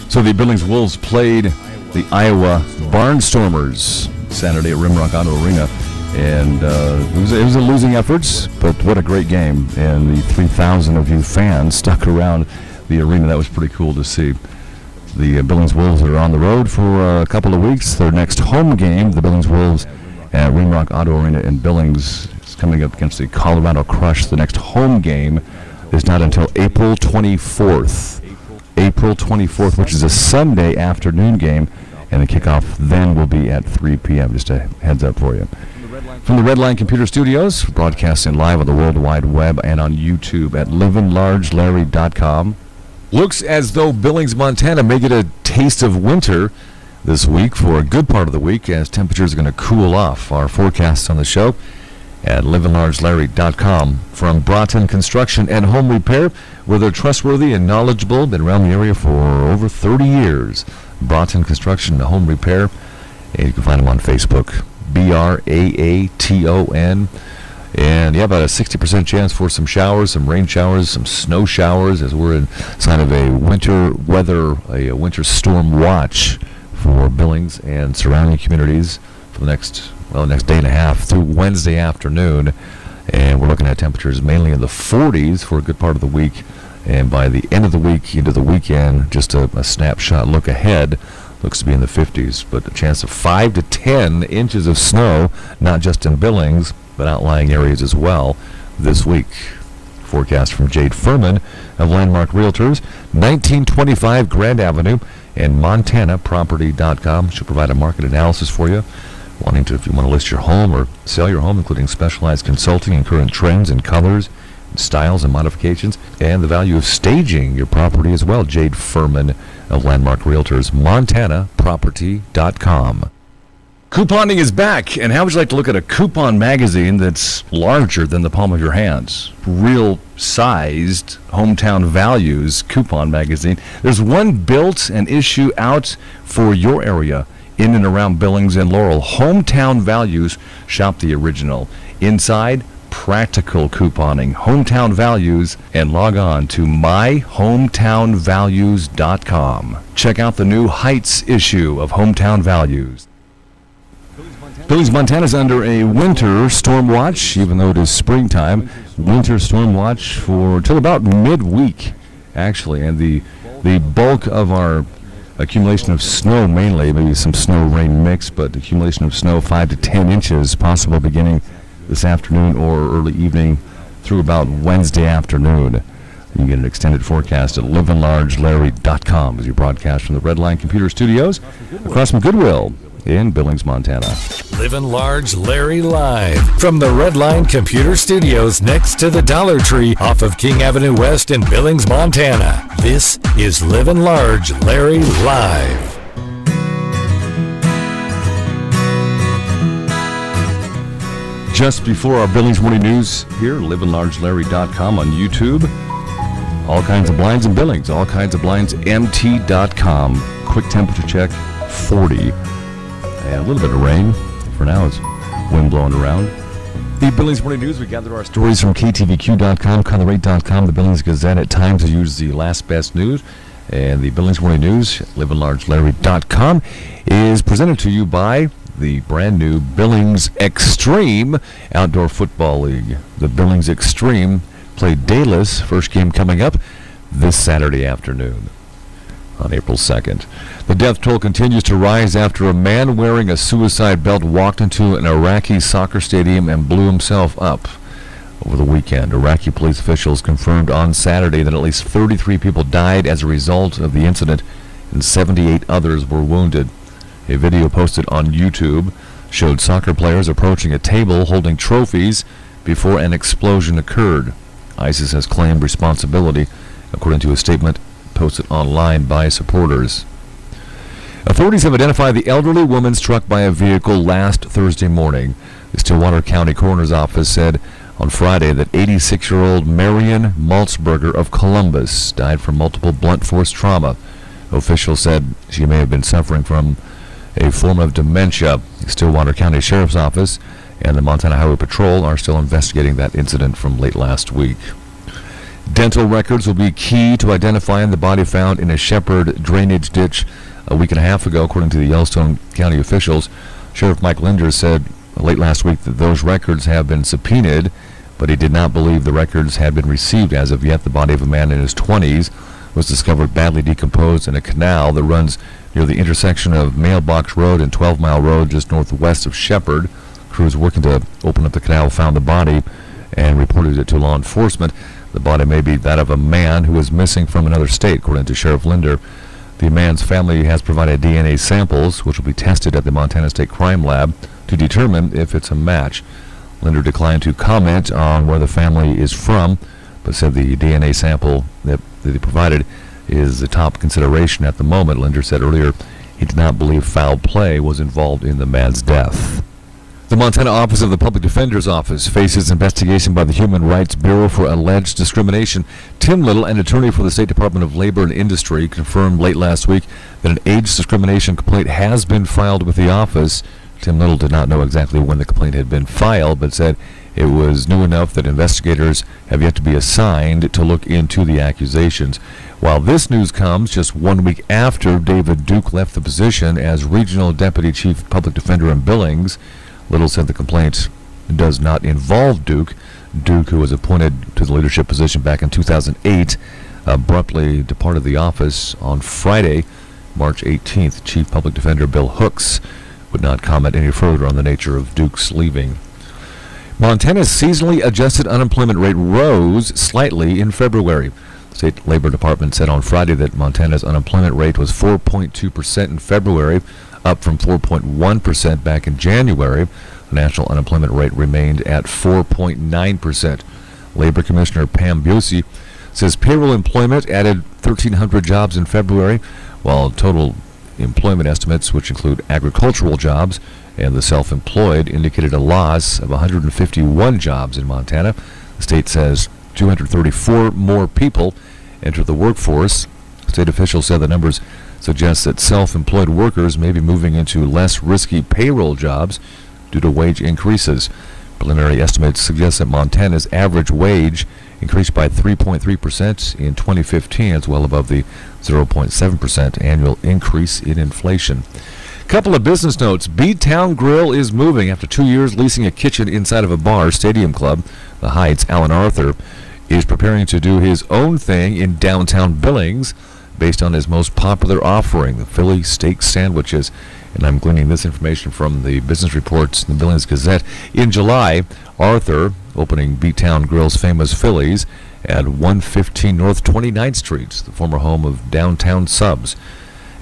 So the Billings Wolves played the Iowa Barnstormers Saturday at Rimrock Auto Arena, and it was a losing effort, but what a great game, and the 3,000 of you fans stuck around the arena. That was pretty cool to see. The Billings Wolves are on the road for a couple of weeks. Their next home game, the Billings Wolves at Rimrock Auto Arena in Billings, is coming up against the Colorado Crush. The next home game is not until April 24th. April 24th, which is a Sunday afternoon game, and the kickoff then will be at 3 p.m. Just a heads up for you. From the Redline Computer Studios, broadcasting live on the World Wide Web and on YouTube at livinlargelarry.com. Looks as though Billings, Montana may get a taste of winter this week for a good part of the week, as temperatures are going to cool off. Our forecasts on the show at livinlargelarry.com. From Broughton Construction and Home Repair, where they're trustworthy and knowledgeable, been around the area for over 30 years. Broughton Construction and Home Repair, and you can find them on Facebook, Braaton. And yeah, about a 60% chance for some showers, some rain showers, some snow showers, as we're inside of a winter weather, a winter storm watch for Billings and surrounding communities for the next day and a half through Wednesday afternoon. And we're looking at temperatures mainly in the 40s for a good part of the week. And by the end of the week, into the weekend, just a snapshot look ahead, looks to be in the 50s. But a chance of 5 to 10 inches of snow, not just in Billings, but outlying areas as well this week. Forecast from Jade Furman of Landmark Realtors, 1925 Grand Avenue, and MontanaProperty.com. She'll provide a market analysis for you. If you want to list your home or sell your home, including specialized consulting and current trends and colors, and styles and modifications, and the value of staging your property as well. Jade Furman of Landmark Realtors, MontanaProperty.com. Couponing is back, and how would you like to look at a coupon magazine that's larger than the palm of your hands? Real sized Hometown Values coupon magazine. There's one built and issue out for your area in and around Billings and Laurel. Hometown Values, shop the original. Inside, practical couponing. Hometown Values, and log on to myhometownvalues.com. Check out the new Heights issue of Hometown Values. Billings, Montana is under a winter storm watch, even though it is springtime. Winter storm watch for till about midweek, actually. And the bulk of our accumulation of snow, mainly, maybe some snow rain mix, but accumulation of snow 5 to 10 inches, possible beginning this afternoon or early evening through about Wednesday afternoon. You can get an extended forecast at livinlargelarry.com as you broadcast from the Redline Computer Studios across from Goodwill in Billings, Montana. Livin' Large Larry live from the Redline Computer Studios next to the Dollar Tree off of King Avenue West in Billings, Montana. This is Livin' Large Larry live. Just before our Billings Morning News here, livinlargelarry.com on YouTube. All kinds of blinds in Billings, all kinds of blinds, mt.com. Quick temperature check, 40. And a little bit of rain. For now, it's wind blowing around. The Billings Morning News, we gathered our stories from ktvq.com, connerate.com, the Billings Gazette. At times, I use the last best news. And the Billings Morning News, livinlargelarry.com, is presented to you by the brand new Billings Extreme Outdoor Football League. The Billings Extreme play Dayless, first game coming up this Saturday afternoon on April 2nd. The death toll continues to rise after a man wearing a suicide belt walked into an Iraqi soccer stadium and blew himself up over the weekend. Iraqi police officials confirmed on Saturday that at least 33 people died as a result of the incident and 78 others were wounded. A video posted on YouTube showed soccer players approaching a table holding trophies before an explosion occurred. ISIS has claimed responsibility, according to a statement posted online by supporters. Authorities have identified the elderly woman struck by a vehicle last Thursday morning. The Stillwater County Coroner's Office said on Friday that 86-year-old Marion Maltzberger of Columbus died from multiple blunt force trauma. Officials said she may have been suffering from a form of dementia. The Stillwater County Sheriff's Office and the Montana Highway Patrol are still investigating that incident from late last week. Dental records will be key to identifying the body found in a Shepherd drainage ditch a week and a half ago, according to the Yellowstone County officials. Sheriff Mike Linder said late last week that those records have been subpoenaed, but he did not believe the records had been received as of yet. The body of a man in his 20s was discovered badly decomposed in a canal that runs near the intersection of Mailbox Road and 12 Mile Road just northwest of Shepherd. Crews working to open up the canal found the body and reported it to law enforcement. The body may be that of a man who was missing from another state, according to Sheriff Linder. The man's family has provided DNA samples, which will be tested at the Montana State Crime Lab to determine if it's a match. Linder declined to comment on where the family is from, but said the DNA sample that they provided is the top consideration at the moment. Linder said earlier he did not believe foul play was involved in the man's death. The Montana Office of the Public Defender's Office faces investigation by the Human Rights Bureau for alleged discrimination. Tim Little, an attorney for the State Department of Labor and Industry, confirmed late last week that an age discrimination complaint has been filed with the office. Tim Little did not know exactly when the complaint had been filed, but said it was new enough that investigators have yet to be assigned to look into the accusations. While this news comes just 1 week after David Duke left the position as Regional Deputy Chief Public Defender in Billings, Little said the complaint does not involve Duke. Duke, who was appointed to the leadership position back in 2008, abruptly departed the office on Friday, March 18th. Chief Public Defender Bill Hooks would not comment any further on the nature of Duke's leaving. Montana's seasonally adjusted unemployment rate rose slightly in February. The State Labor Department said on Friday that Montana's unemployment rate was 4.2% in February, up from 4.1% back in January. The national unemployment rate remained at 4.9%. Labor Commissioner Pam Busey says payroll employment added 1,300 jobs in February, while total employment estimates, which include agricultural jobs and the self-employed, indicated a loss of 151 jobs in Montana. The state says 234 more people entered the workforce. State officials said the numbers suggest that self-employed workers may be moving into less risky payroll jobs due to wage increases. Preliminary estimates suggest that Montana's average wage increased by 3.3% in 2015, as well above the 0.7% annual increase in inflation. Couple of business notes. B-Town Grill is moving after 2 years leasing a kitchen inside of a bar. Stadium Club, the Heights, Alan Arthur, is preparing to do his own thing in downtown Billings based on his most popular offering, the Philly steak sandwiches. And I'm gleaning this information from the business reports in the Billings Gazette. In July, Arthur opening B-Town Grill's famous Phillies at 115 North 29th Street, the former home of Downtown Subs.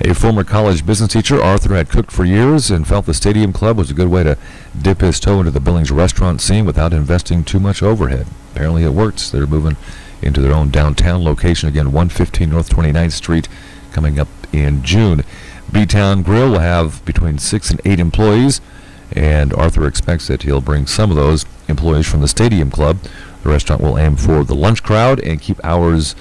A former college business teacher, Arthur had cooked for years and felt the Stadium Club was a good way to dip his toe into the Billings restaurant scene without investing too much overhead. Apparently it works. They're moving into their own downtown location, again, 115 North 29th Street, coming up in June. B-Town Grill will have between 6 and 8 employees, and Arthur expects that he'll bring some of those employees from the Stadium Club. The restaurant will aim for the lunch crowd and keep hours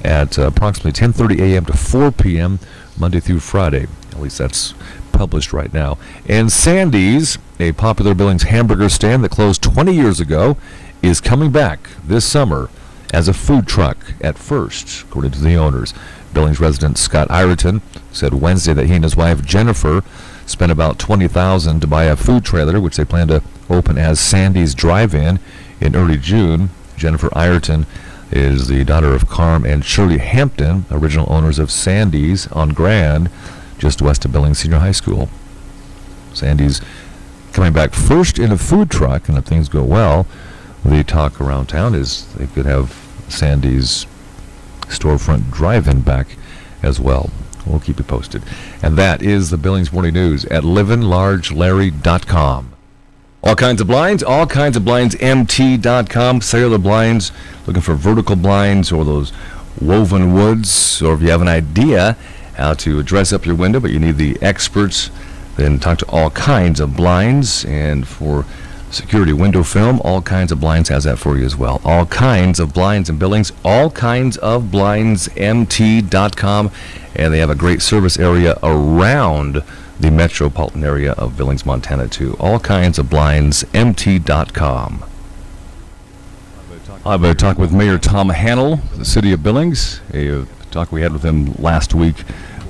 at approximately 10:30 a.m. to 4 p.m. Monday through Friday. At least that's published right now. And Sandy's, a popular Billings hamburger stand that closed 20 years ago, is coming back this summer as a food truck at first, according to the owners. Billings resident Scott Ireton said Wednesday that he and his wife Jennifer spent about $20,000 to buy a food trailer, which they plan to open as Sandy's Drive-In in early June. Jennifer Ireton is the daughter of Carm and Shirley Hampton, original owners of Sandy's on Grand, just west of Billings Senior High School. Sandy's coming back first in a food truck, and if things go well, the talk around town is they could have Sandy's storefront drive-in back as well. We'll keep you posted. And that is the Billings Morning News at livinlargelarry.com. All kinds of blinds, mt.com, cellular blinds, looking for vertical blinds or those woven woods, or if you have an idea how to dress up your window, but you need the experts, then talk to All Kinds of Blinds. And for security window film, All Kinds of Blinds has that for you as well. All Kinds of Blinds in Billings, all kinds of blinds, mt.com, and they have a great service area around the metropolitan area of Billings, Montana, too. All Kinds of Blinds, mt.com. I have a talk with Mayor Tom Hannell, the city of Billings. A talk we had with him last week,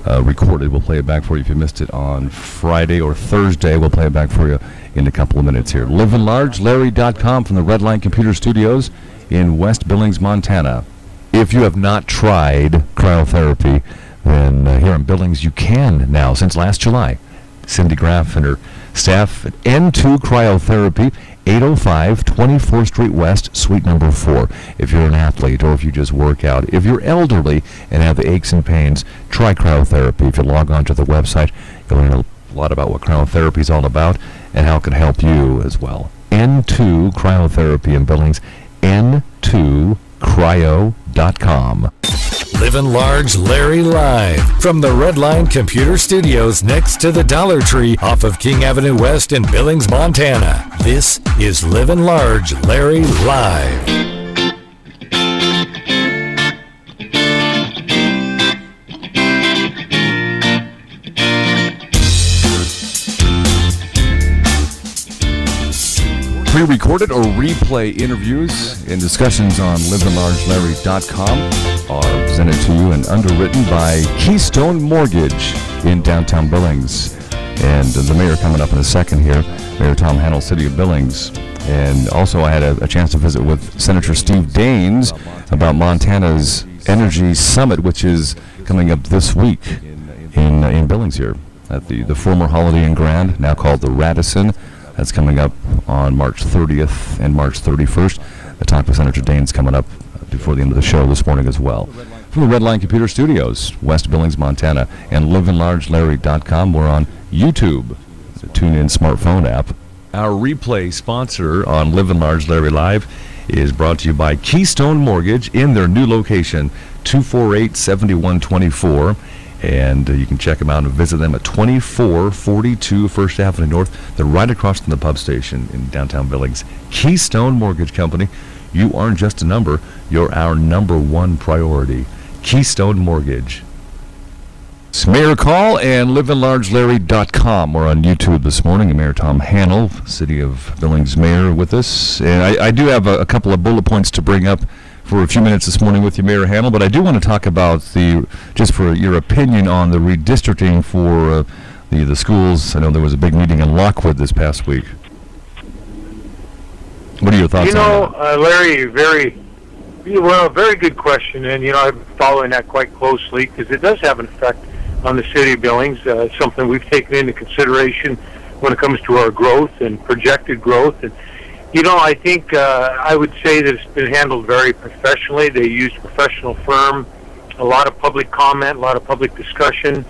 recorded. We'll play it back for you if you missed it on Friday or Thursday. We'll play it back for you in a couple of minutes here. livinlargelarry.com from the Redline Computer Studios in West Billings, Montana. If you have not tried cryotherapy, then here in Billings you can now, since last July. Cindy Graff and her staff at N2 Cryotherapy, 805 24th Street West, Suite number 4. If you're an athlete or if you just work out, if you're elderly and have the aches and pains, try cryotherapy. If you log on to the website, you'll learn a lot about what cryotherapy is all about and how it can help you as well. N2 Cryotherapy in Billings, n2cryo.com. Livin' Large Larry live from the Redline Computer Studios next to the Dollar Tree off of King Avenue West in Billings, Montana. This is Livin' Large Larry live. Pre-recorded or replay interviews and discussions on livinlargelarry.com are presented to you and underwritten by Keystone Mortgage in downtown Billings. And the mayor coming up in a second here, Mayor Tom Hannell, City of Billings. And also I had a chance to visit with Senator Steve Daines about Montana's Energy Summit, which is coming up this week in Billings here at the former Holiday Inn Grand, now called the Radisson. That's coming up on March 30th and March 31st. I talked with Senator Daines coming up before the end of the show this morning as well. From the Redline Computer Studios, West Billings, Montana, and livinlargelarry.com. We're on YouTube, the TuneIn smartphone app. Our replay sponsor on Livin' Large Larry Live is brought to you by Keystone Mortgage in their new location, 248-7124. And you can check them out and visit them at 2442 First Avenue North. They're right across from the pub station in downtown Billings. Keystone Mortgage Company. You aren't just a number, you're our number one priority. Keystone Mortgage. It's Mayor Call and livinlargelarry.com. We're on YouTube this morning. And Mayor Tom Hannell, City of Billings Mayor, with us. And I do have a couple of bullet points to bring up for a few minutes this morning with you, Mayor Hannell, but I do want to talk about just for your opinion on the redistricting for the schools. I know there was a big meeting in Lockwood this past week. What are your thoughts on that? Larry, very good question, and I'm following that quite closely because it does have an effect on the city of Billings. It's something we've taken into consideration when it comes to our growth and projected growth. And I think I would say that it's been handled very professionally. They used a professional firm, a lot of public comment, a lot of public discussion,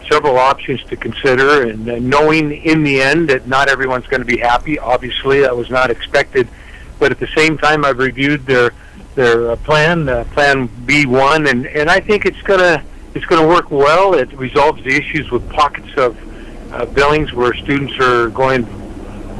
several options to consider, and knowing in the end that not everyone's going to be happy. Obviously, that was not expected, but at the same time, I've reviewed their plan, Plan B1, and I think it's going to work well. It resolves the issues with pockets of Billings where students are going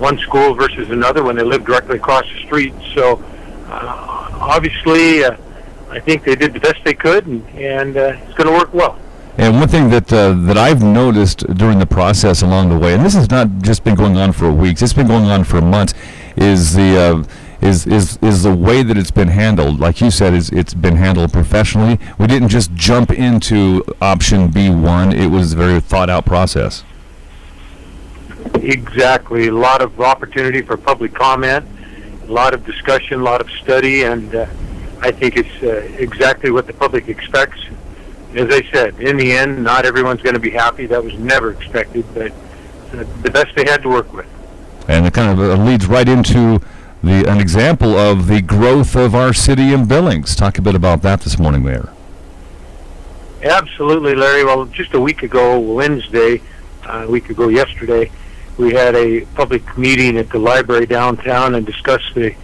one school versus another when they live directly across the street. So obviously, I think they did the best they could, and it's going to work well. And one thing that I've noticed during the process along the way, and this has not just been going on for weeks, it's been going on for months, is the way that it's been handled. Like you said, it's been handled professionally. We didn't just jump into option B1. It was a very thought-out process. Exactly. A lot of opportunity for public comment, a lot of discussion, a lot of study, and I think it's exactly what the public expects. As I said, in the end, not everyone's going to be happy. That was never expected, but the best they had to work with. And it kind of leads right into an example of the growth of our city in Billings. Talk a bit about that this morning, Mayor. Absolutely, Larry. Well, just a week ago, Wednesday, yesterday, we had a public meeting at the library downtown and discussed the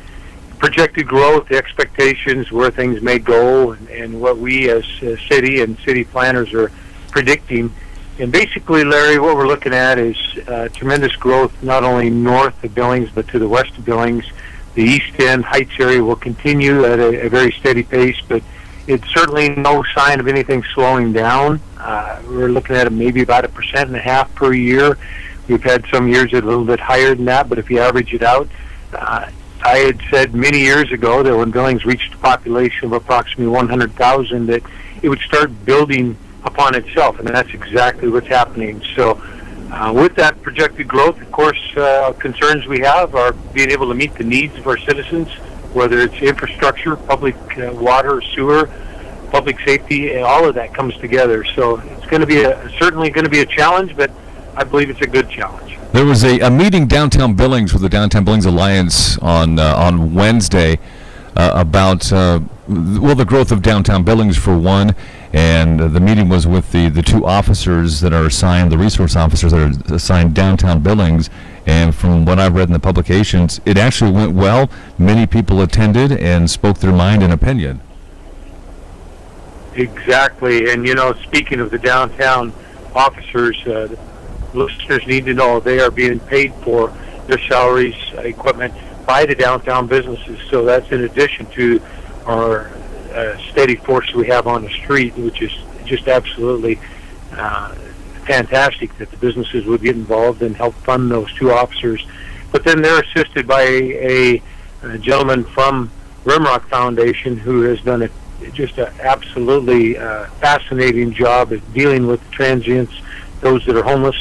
projected growth, the expectations, where things may go, and what we as a city and city planners are predicting. And basically, Larry, what we're looking at is tremendous growth, not only north of Billings, but to the west of Billings. The East End Heights area will continue at a very steady pace, but it's certainly no sign of anything slowing down. We're looking at maybe about 1.5% per year. We've had some years that are a little bit higher than that, but if you average it out, I had said many years ago that when Billings reached a population of approximately 100,000, that it would start building upon itself, and that's exactly what's happening. So with that projected growth, of course, concerns we have are being able to meet the needs of our citizens, whether it's infrastructure, public water, sewer, public safety, all of that comes together. So it's going to be certainly going to be a challenge, but I believe it's a good challenge. There was a meeting downtown Billings with the Downtown Billings Alliance on Wednesday about the growth of downtown Billings for one, and the meeting was with the two officers that are assigned, the resource officers that are assigned downtown Billings. And from what I've read in the publications, it actually went well. Many people attended and spoke their mind and opinion. Exactly, and speaking of the downtown officers, listeners need to know they are being paid for their salaries, equipment by the downtown businesses. So that's in addition to our steady force we have on the street, which is just absolutely fantastic that the businesses would get involved and help fund those two officers. But then they're assisted by a gentleman from Rimrock Foundation who has done just an absolutely fascinating job at dealing with the transients, those that are homeless,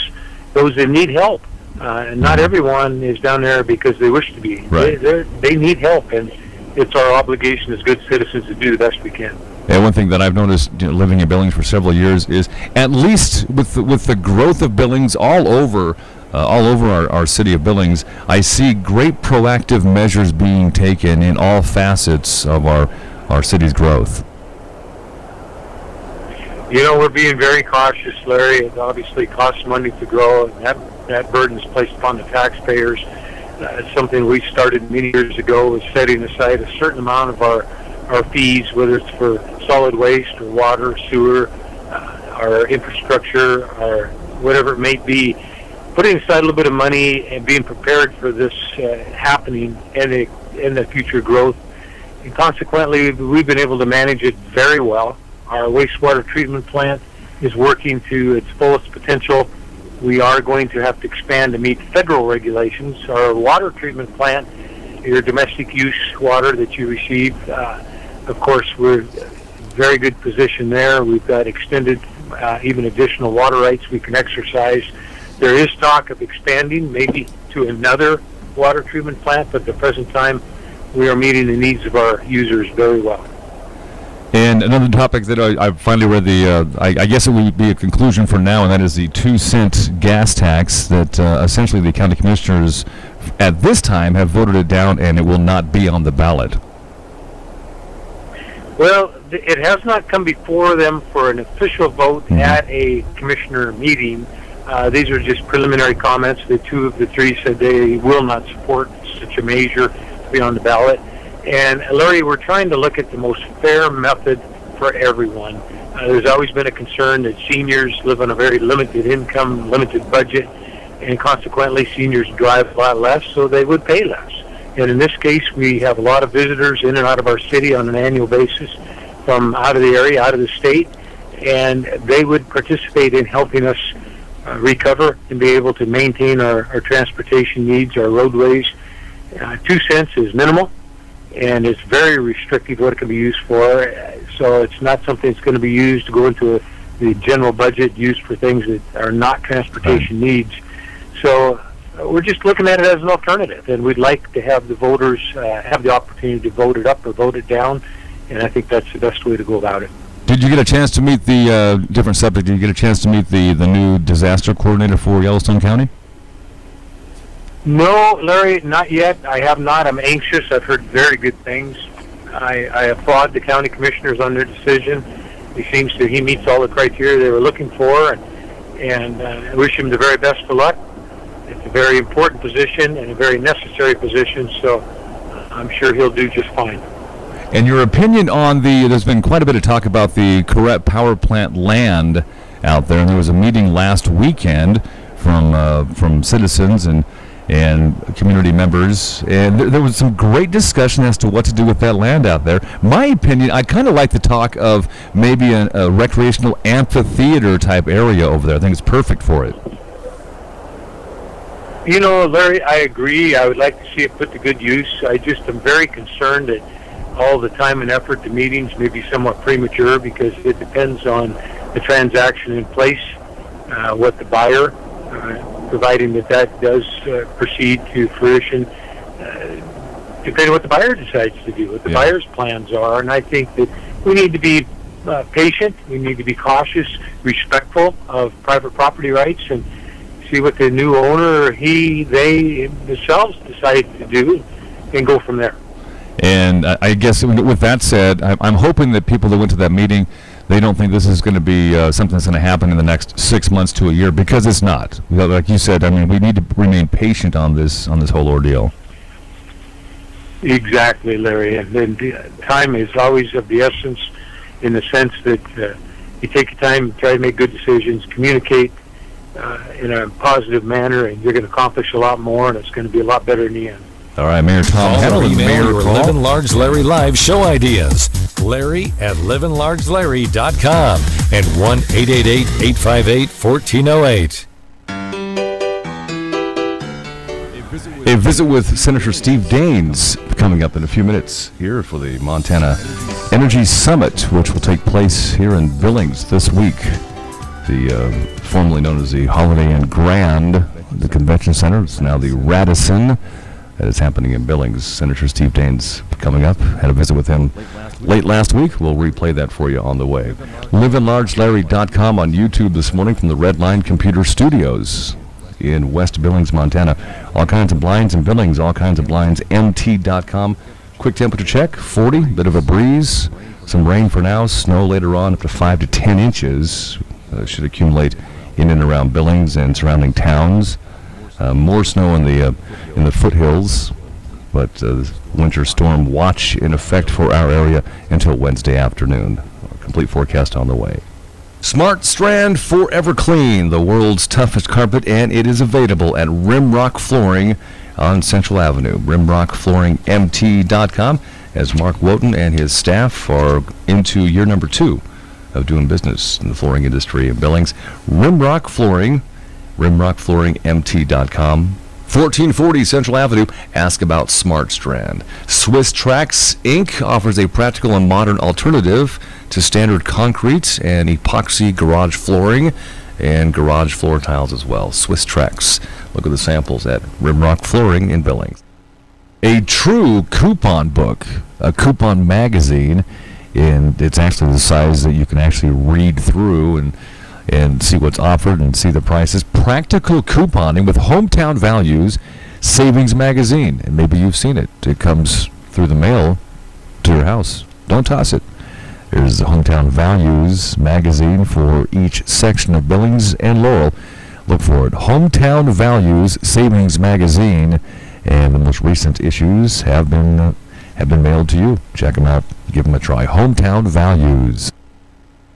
those that need help. And not everyone is down there because they wish to be. Right. They need help, and it's our obligation as good citizens to do the best we can. Yeah, one thing that I've noticed living in Billings for several years is, at least with the growth of Billings all over our city of Billings, I see great proactive measures being taken in all facets of our city's growth. We're being very cautious, Larry. It obviously costs money to grow, and that burden is placed upon the taxpayers. It's something we started many years ago, was setting aside a certain amount of our fees, whether it's for solid waste or water, sewer. our infrastructure, our whatever it may be, putting aside a little bit of money and being prepared for this happening and the future growth. And consequently, we've been able to manage it very well. Our wastewater treatment plant is working to its fullest potential. We are going to have to expand to meet federal regulations. Our water treatment plant, your domestic use water that you receive, of course, we're in a very good position there. We've got extended, even additional water rights we can exercise. There is talk of expanding maybe to another water treatment plant, but at the present time, we are meeting the needs of our users very well. And another topic that I finally read I guess it would be a conclusion for now, and that is the 2-cent gas tax that essentially the county commissioners at this time have voted it down, and it will not be on the ballot. Well, it has not come before them for an official vote at a commissioner meeting. These are just preliminary comments. The 2 of the 3 said they will not support such a measure to be on the ballot. And Larry, we're trying to look at the most fair method for everyone. There's always been a concern that seniors live on a very limited income, limited budget, and consequently seniors drive a lot less, so they would pay less. And in this case, we have a lot of visitors in and out of our city on an annual basis from out of the area, out of the state, and they would participate in helping us recover and be able to maintain our transportation needs, our roadways. 2 cents is minimal, and it's very restrictive what it can be used for. So it's not something that's going to be used to go into the general budget used for things that are not transportation needs. So we're just looking at it as an alternative, and we'd like to have the voters have the opportunity to vote it up or vote it down, and I think that's the best way to go about it. Did you get a chance to meet the different subject? Did you get a chance to meet the new disaster coordinator for Yellowstone County? No, Larry, not yet. I have not. I'm anxious. I've heard very good things. I applaud the county commissioners on their decision. He meets all the criteria they were looking for, and I wish him the very best of luck. It's a very important position and a very necessary position, so I'm sure he'll do just fine. And your opinion on there's been quite a bit of talk about the Correct power plant land out there, and there was a meeting last weekend from citizens and community members, and there was some great discussion as to what to do with that land out there. My opinion, I kind of like the talk of maybe a recreational amphitheater type area over there. I think it's perfect for it. You know, Larry, I agree. I would like to see it put to good use. I just am very concerned that all the time and effort to meetings may be somewhat premature because it depends on the transaction in place, what the buyer, providing that does proceed to fruition, depending on what the buyer decides to do, what the buyer's plans are. And I think that we need to be patient, we need to be cautious, respectful of private property rights, and see what the new owner, they themselves decide to do, and go from there. And I guess with that said, I'm hoping that people that went to that meeting, they don't think this is going to be something that's going to happen in the next 6 months to a year, because it's not. Like you said, I mean, we need to remain patient on this whole ordeal. Exactly, Larry. And then time is always of the essence, in the sense that you take your time, try to make good decisions, communicate in a positive manner, and you're going to accomplish a lot more, and it's going to be a lot better in the end. All right, Mayor Tom Call or Hennel, email Mayor your Livin Large Larry Live show ideas. Larry at livinlargelarry.com and 1-888-858-1408. A visit with Senator Steve Daines coming up in a few minutes here for the Montana Energy Summit, which will take place here in Billings this week. The formerly known as the Holiday Inn Grand, the convention center. It's now the Radisson. That is happening in Billings. Senator Steve Daines coming up. Had a visit with him late last week. We'll replay that for you on the way. LivinLargeLarry.com on YouTube this morning from the Red Line Computer Studios in West Billings, Montana. All kinds of blinds in Billings, all kinds of blinds, MT.com. Quick temperature check, 40, bit of a breeze. Some rain for now, snow later on, up to 5 to 10 inches. Should accumulate in and around Billings and surrounding towns. More snow in the foothills, but winter storm watch in effect for our area until Wednesday afternoon. Complete forecast on the way. Smart Strand Forever Clean, the world's toughest carpet, and it is available at Rimrock Flooring on Central Avenue. RimrockFlooringMT.com, as Mark Wotan and his staff are into year number 2 of doing business in the flooring industry in Billings. Rimrock Flooring, RimrockFlooringMT.com. 1440 Central Avenue. Ask about Smart Strand. Swiss Trax Inc. offers a practical and modern alternative to standard concrete and epoxy garage flooring and garage floor tiles as well. Swiss Trax. Look at the samples at Rimrock Flooring in Billings. A true coupon book, a coupon magazine, and it's actually the size that you can actually read through and see what's offered and see the prices. Practical couponing with Hometown Values Savings Magazine. And maybe you've seen it. It comes through the mail to your house. Don't toss it. There's the Hometown Values Magazine for each section of Billings and Laurel. Look for it. Hometown Values Savings Magazine. And the most recent issues have been mailed to you. Check them out. Give them a try. Hometown Values.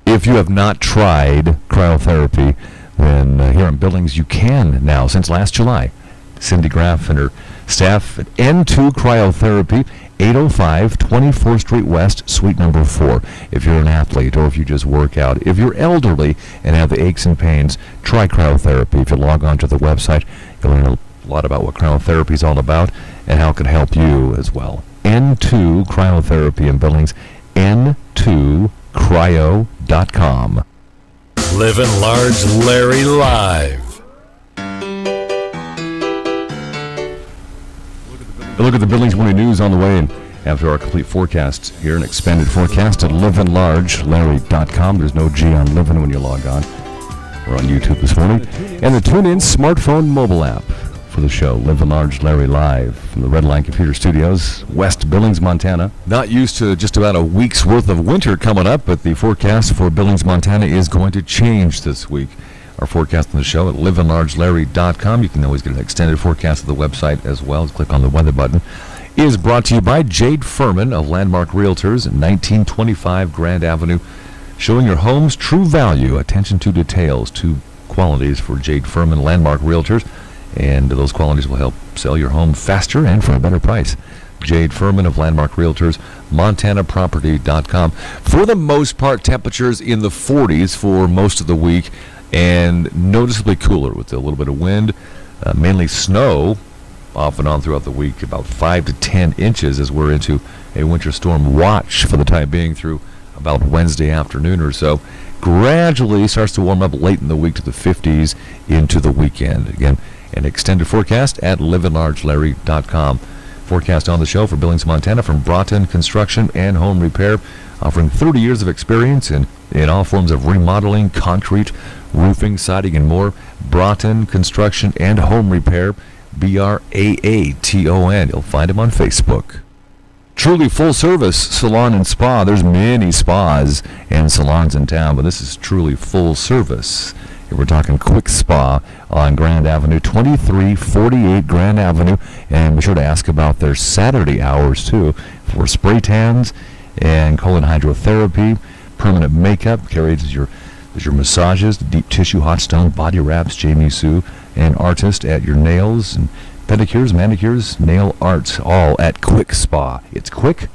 If you have not tried cryotherapy, then here in Billings you can now, since last July. Cindy Graff and her staff at N2 Cryotherapy, 805 24th Street West, Suite number 4. If you're an athlete or if you just work out, if you're elderly and have the aches and pains, try cryotherapy. If you log on to the website, you'll learn a lot about what cryotherapy is all about and how it can help you as well. N2 Cryotherapy in Billings, N2cryo.com. Livin' Large Larry Live. A look at the Billings Morning News on the way, and after our complete forecast here, an expanded forecast at livinlargelarry.com. There's no G on Livin when you log on. We're on YouTube this morning. And the TuneIn smartphone mobile app for the show, Livin Large Larry Live from the Redline Computer Studios, West Billings, Montana. Not used to just about a week's worth of winter coming up, but the forecast for Billings, Montana is going to change this week. Our forecast on the show at livinlargelarry.com. You can always get an extended forecast at the website as well. Click on the weather button. Is brought to you by Jade Furman of Landmark Realtors at 1925 Grand Avenue. Showing your home's true value. Attention to details. 2 qualities for Jade Furman Landmark Realtors. And those qualities will help sell your home faster and for a better price. Jade Furman of Landmark Realtors, MontanaProperty.com. For the most part, temperatures in the 40s for most of the week, and noticeably cooler with a little bit of wind, mainly snow off and on throughout the week, about 5 to 10 inches as we're into a winter storm watch for the time being through about Wednesday afternoon or so. Gradually starts to warm up late in the week to the 50s into the weekend. Again, an extended forecast at livinlargelarry.com. Forecast on the show for Billings, Montana from Broughton Construction and Home Repair, offering 30 years of experience in all forms of remodeling, concrete, roofing, siding, and more. Broughton Construction and Home Repair, Braaton. You'll find him on Facebook. Truly full-service salon and spa. There's many spas and salons in town, but this is truly full-service. We're talking Quick Spa on Grand Avenue, 2348 Grand Avenue, and be sure to ask about their Saturday hours, too, for spray tans and colon hydrotherapy, permanent makeup, carries your massages, deep tissue, hot stone, body wraps, Jamie Sue, and artist at your nails, and pedicures, manicures, nail arts, all at Quick Spa. It's quick-spa.com.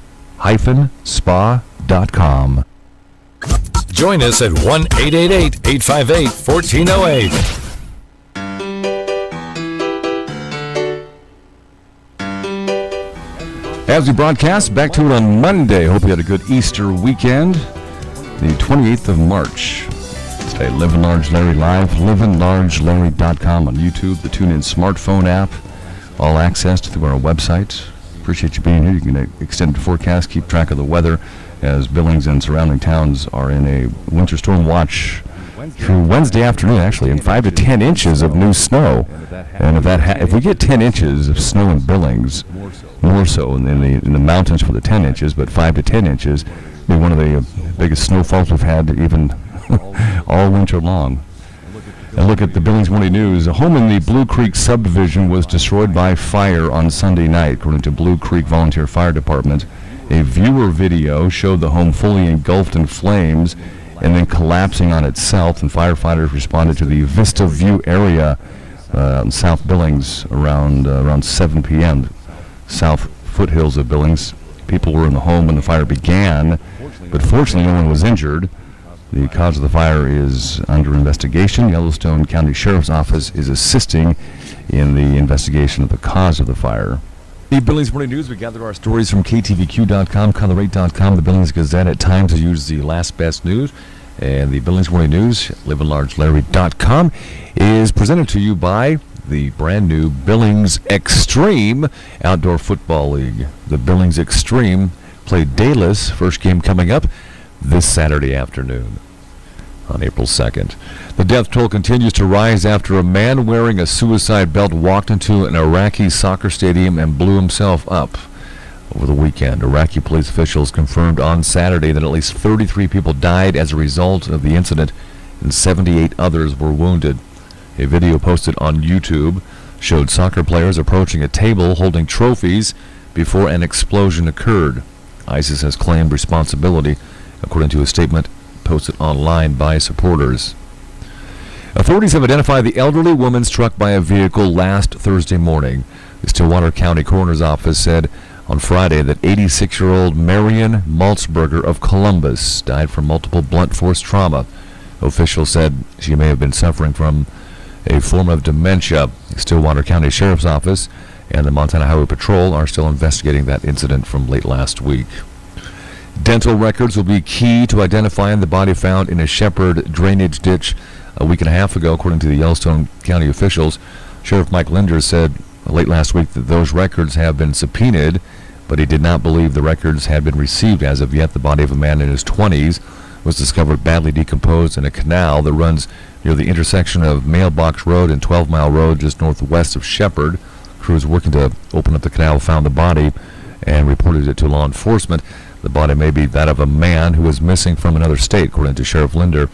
Join us at 1-888-858-1408. As we broadcast, back to it on Monday. Hope you had a good Easter weekend. The 28th of March. Today, Livin Large Larry Live, livinlargelarry.com on YouTube, the TuneIn smartphone app, all accessed through our website. Appreciate you being here. You can extend the forecast, keep track of the weather, as Billings and surrounding towns are in a winter storm watch through Wednesday afternoon, actually, and 5 to 10 inches of new snow. And if we get 10 inches of snow in Billings, more so in the mountains for the 10 inches, but 5 to 10 inches, be one of the biggest snowfalls we've had even all winter long. And look at the Billings Morning News. A home in the Blue Creek subdivision was destroyed by fire on Sunday night, according to Blue Creek Volunteer Fire Department. A viewer video showed the home fully engulfed in flames and then collapsing on itself, and firefighters responded to the Vista View area in South Billings around 7 p.m. South foothills of Billings. People were in the home when the fire began, but fortunately no one was injured. The cause of the fire is under investigation. Yellowstone County Sheriff's Office is assisting in the investigation of the cause of the fire. The Billings Morning News, we gather our stories from KTVQ.com, Colorate.com, the Billings Gazette. At times I use the last best news. And the Billings Morning News, LivinLargeLarry.com, is presented to you by the brand new Billings Extreme Outdoor Football League. The Billings Extreme play dayless, first game coming up this Saturday afternoon on April 2nd. The death toll continues to rise after a man wearing a suicide belt walked into an Iraqi soccer stadium and blew himself up over the weekend. Iraqi police officials confirmed on Saturday that at least 33 people died as a result of the incident and 78 others were wounded. A video posted on YouTube showed soccer players approaching a table holding trophies before an explosion occurred. ISIS has claimed responsibility, according to a statement posted online by supporters. Authorities have identified the elderly woman struck by a vehicle last Thursday morning. The Stillwater County Coroner's Office said on Friday that 86-year-old Marion Maltzberger of Columbus died from multiple blunt force trauma. Officials said she may have been suffering from a form of dementia. The Stillwater County Sheriff's Office and the Montana Highway Patrol are still investigating that incident from late last week. Dental records will be key to identifying the body found in a Shepherd drainage ditch a week and a half ago, according to the Yellowstone County officials. Sheriff Mike Linder said late last week that those records have been subpoenaed, but he did not believe the records had been received as of yet. The body of a man in his 20s was discovered badly decomposed in a canal that runs near the intersection of Mailbox Road and 12 Mile Road just northwest of Shepherd. Crews working to open up the canal found the body and reported it to law enforcement. The body may be that of a man who was missing from another state, according to Sheriff Linder.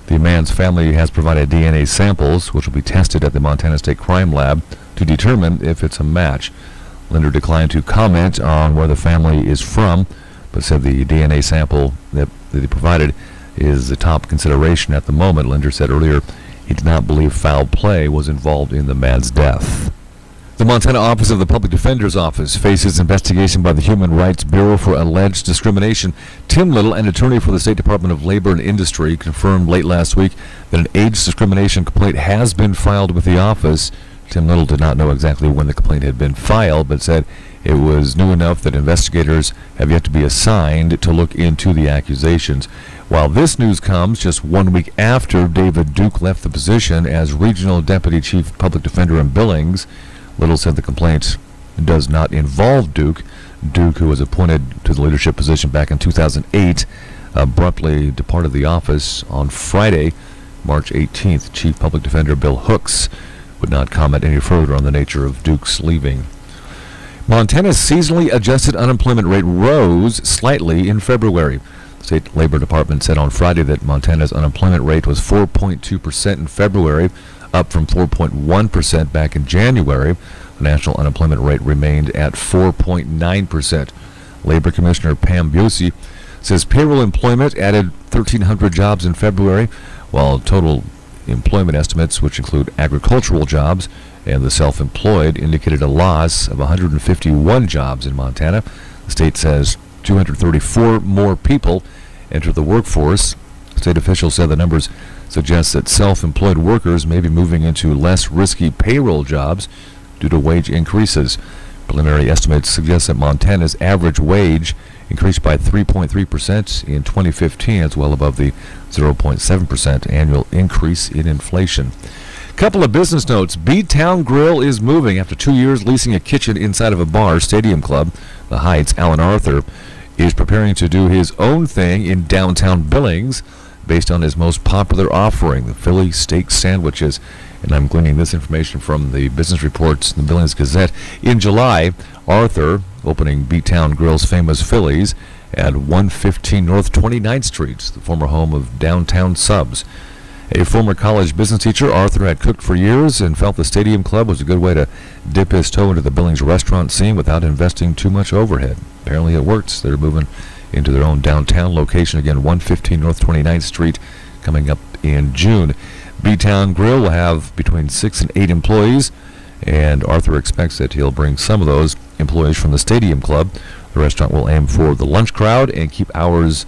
The man's family has provided DNA samples, which will be tested at the Montana State Crime Lab to determine if it's a match. Linder declined to comment on where the family is from, but said the DNA sample that they provided is the top consideration at the moment. Linder said earlier he did not believe foul play was involved in the man's death. The Montana Office of the Public Defender's Office faces investigation by the Human Rights Bureau for alleged discrimination. Tim Little, an attorney for the State Department of Labor and Industry, confirmed late last week that an age discrimination complaint has been filed with the office. Tim Little did not know exactly when the complaint had been filed, but said it was new enough that investigators have yet to be assigned to look into the accusations. While this news comes just 1 week after David Duke left the position as Regional Deputy Chief Public Defender in Billings, Little said the complaint does not involve Duke. Duke, who was appointed to the leadership position back in 2008, abruptly departed the office on Friday, March 18th. Chief Public Defender Bill Hooks would not comment any further on the nature of Duke's leaving. Montana's seasonally adjusted unemployment rate rose slightly in February. The State Labor Department said on Friday that Montana's unemployment rate was 4.2% in February, up from 4.1% back in January. The national unemployment rate remained at 4.9%. Labor Commissioner Pam Busey says payroll employment added 1,300 jobs in February, while total employment estimates, which include agricultural jobs and the self-employed, indicated a loss of 151 jobs in Montana. The state says 234 more people entered the workforce. State officials said the numbers suggest that self-employed workers may be moving into less risky payroll jobs due to wage increases. Preliminary estimates suggest that Montana's average wage increased by 3.3% in 2015, as well above the 0.7% annual increase in inflation. Couple of business notes. B-Town Grill is moving after 2 years leasing a kitchen inside of a bar. Stadium Club, the Heights, Alan Arthur, is preparing to do his own thing in downtown Billings based on his most popular offering, the Philly steak sandwiches. And I'm gleaning this information from the business reports in the Billings Gazette. In July, Arthur opening B-Town Grill's famous Phillies at 115 North 29th Street, the former home of Downtown Subs. A former college business teacher, Arthur had cooked for years and felt the Stadium Club was a good way to dip his toe into the Billings restaurant scene without investing too much overhead. Apparently it works. They're moving into their own downtown location. Again, 115 North 29th Street, coming up in June. B-Town Grill will have between 6 and 8 employees, and Arthur expects that he'll bring some of those employees from the Stadium Club. The restaurant will aim for the lunch crowd and keep hours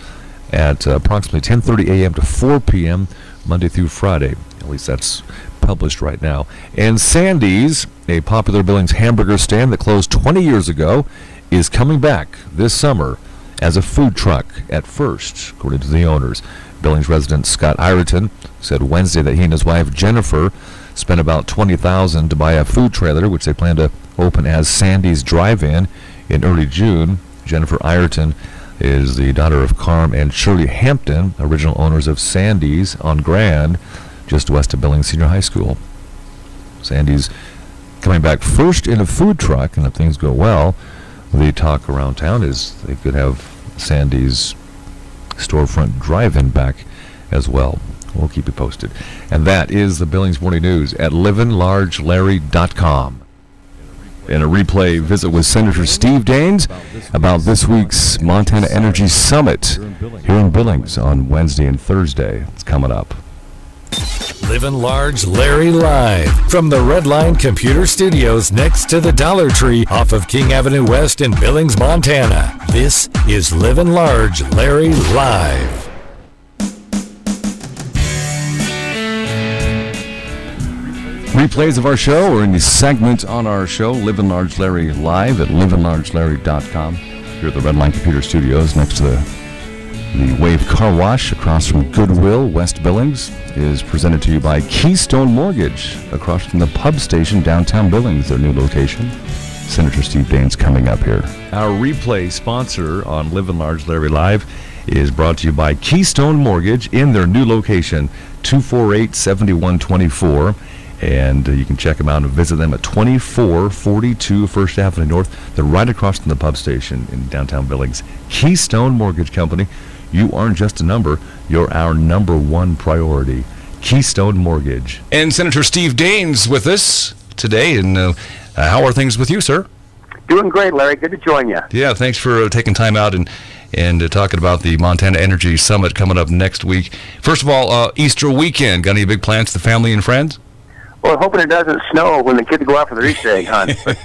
at approximately 10:30 a.m. to 4 p.m. Monday through Friday. At least that's published right now. And Sandy's, a popular Billings hamburger stand that closed 20 years ago, is coming back this summer as a food truck at first, according to the owners. Billings resident Scott Ireton said Wednesday that he and his wife Jennifer spent about $20,000 to buy a food trailer, which they plan to open as Sandy's Drive-In in early June. Jennifer Ireton is the daughter of Carm and Shirley Hampton, original owners of Sandy's on Grand, just west of Billings Senior High School. Sandy's coming back first in a food truck, and if things go well, the talk around town is they could have Sandy's storefront drive-in back as well. We'll keep you posted. And that is the Billings Morning News at livinlargelarry.com. In a replay visit with Senator Steve Daines about this week's Montana Energy Summit here in Billings on Wednesday and Thursday. It's coming up. Livin' Large Larry live from the Redline Computer Studios next to the Dollar Tree off of King Avenue West in Billings, Montana. This is Livin' Large Larry live. Replays of our show or any segment on our show, Livin' Large Larry live at livinlargelarry.com. Here at the Redline Computer Studios next to the Wave Car Wash across from Goodwill, West Billings, is presented to you by Keystone Mortgage across from the pub station downtown Billings, their new location. Senator Steve Daines coming up here. Our replay sponsor on Livin' Large Larry Live is brought to you by Keystone Mortgage in their new location, 248-7124. And you can check them out and visit them at 2442 First Avenue North. They're right across from the pub station in downtown Billings. Keystone Mortgage Company. You aren't just a number. You're our number one priority. Keystone Mortgage. And Senator Steve Daines with us today. And how are things with you, sir? Doing great, Larry. Good to join you. Yeah, thanks for taking time out and talking about the Montana Energy Summit coming up next week. First of all, Easter weekend. Got any big plans for the family and friends? Well, hoping it doesn't snow when the kids go out for their Easter egg hunt. But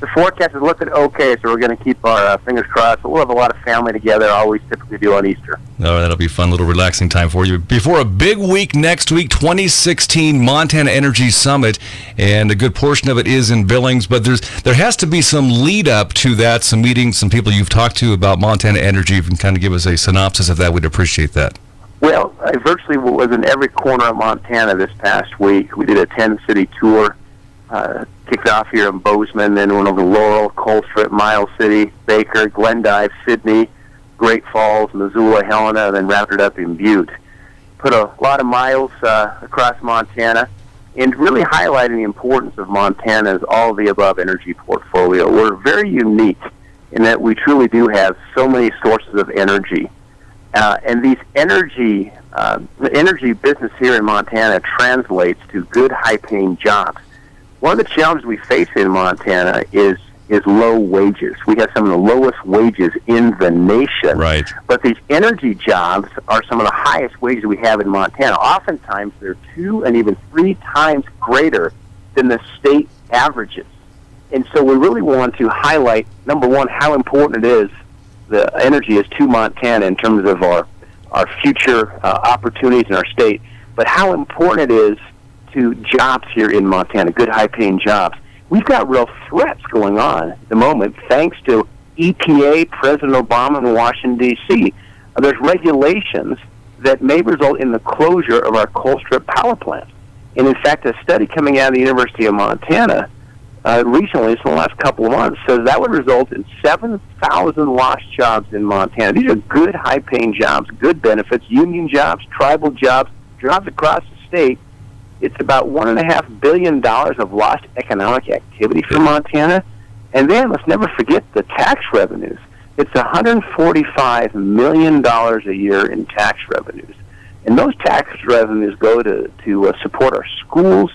the forecast is looking okay, so we're going to keep our fingers crossed. But we'll have a lot of family together, always typically do on Easter. Oh, that'll be a fun little relaxing time for you. Before a big week next week, 2016 Montana Energy Summit, and a good portion of it is in Billings, but there has to be some lead up to that, some meetings, some people you've talked to about Montana Energy. If you can kind of give us a synopsis of that, we'd appreciate that. Well, I virtually was in every corner of Montana this past week. We did a 10-city tour, kicked off here in Bozeman, then went over to Laurel, Colstrip, Miles City, Baker, Glendive, Sidney, Great Falls, Missoula, Helena, and then wrapped it up in Butte. Put a lot of miles across Montana, and really highlighting the importance of Montana's all-of-the-above energy portfolio. We're very unique in that we truly do have so many sources of energy. And these the energy business here in Montana translates to good, high-paying jobs. One of the challenges we face in Montana is low wages. We have some of the lowest wages in the nation. Right. But these energy jobs are some of the highest wages we have in Montana. Oftentimes, they're 2 and even 3 times greater than the state averages. And so we really want to highlight, number one, how important it is the energy is to Montana in terms of our future opportunities in our state, but how important it is to jobs here in Montana, good high-paying jobs. We've got real threats going on at the moment thanks to EPA, President Obama in Washington, D.C. There's regulations that may result in the closure of our Colstrip power plant. And in fact, a study coming out of the University of Montana recently, so in the last couple of months, says that would result in 7,000 lost jobs in Montana. These are good, high-paying jobs, good benefits, union jobs, tribal jobs, jobs across the state. It's about $1.5 billion of lost economic activity for Montana. And then let's never forget the tax revenues. It's $145 million a year in tax revenues. And those tax revenues go to support our schools,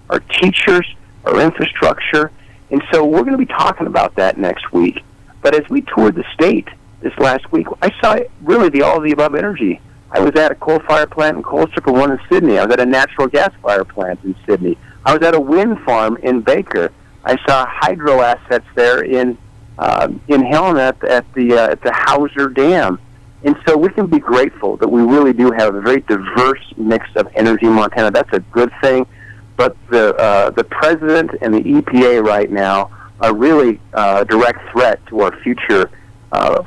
our teachers, our infrastructure. And so we're going to be talking about that next week. But as we toured the state, this last week. I saw really the all-of-the-above energy. I was at a coal-fired plant in Colstrip, one in Sydney. I was at a natural gas-fired plant in Sydney. I was at a wind farm in Baker. I saw hydro assets there in Helena at the Hauser Dam. And so we can be grateful that we really do have a very diverse mix of energy in Montana. That's a good thing. But the president and the EPA right now are really a direct threat to our future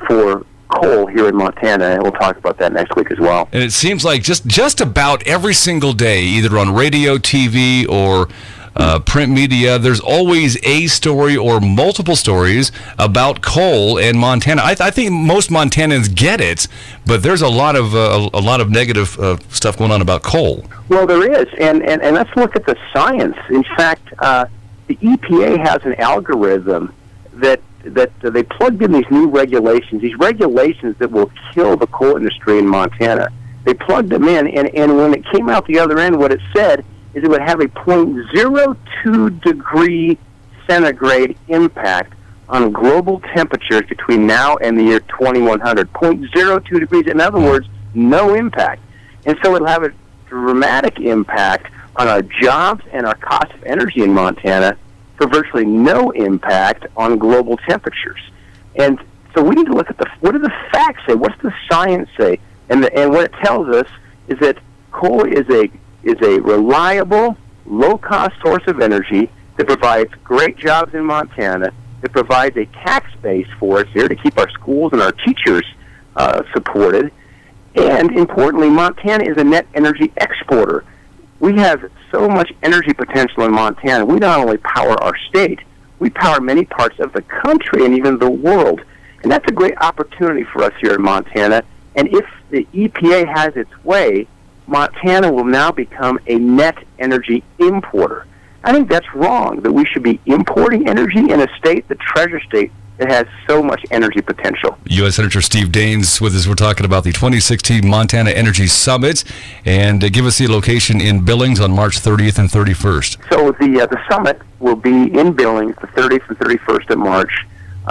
for coal here in Montana, and we'll talk about that next week as well. And it seems like just about every single day, either on radio, TV, or print media, there's always a story or multiple stories about coal in Montana. I think most Montanans get it, but there's a lot of negative stuff going on about coal. Well, there is, and let's look at the science. In fact, the EPA has an algorithm that they plugged in these new regulations, these regulations that will kill the coal industry in Montana. They plugged them in, and when it came out the other end, what it said is it would have a 0.02 degree centigrade impact on global temperatures between now and the year 2100. 0.02 degrees, in other words, no impact. And so it'll have a dramatic impact on our jobs and our cost of energy in Montana for virtually no impact on global temperatures. And so we need to look at what do the facts say? What's the science say? And what it tells us is that coal is a reliable, low-cost source of energy that provides great jobs in Montana, that provides a tax base for us here to keep our schools and our teachers supported. And importantly, Montana is a net energy exporter. We have so much energy potential in Montana. We not only power our state, we power many parts of the country and even the world. And that's a great opportunity for us here in Montana. And if the EPA has its way, Montana will now become a net energy importer. I think that's wrong, that we should be importing energy in a state, the treasure state, that has so much energy potential. U.S. Senator Steve Daines with us. We're talking about the 2016 Montana Energy Summit, and give us the location in Billings on March 30th and 31st. So the summit will be in Billings the 30th and 31st of March.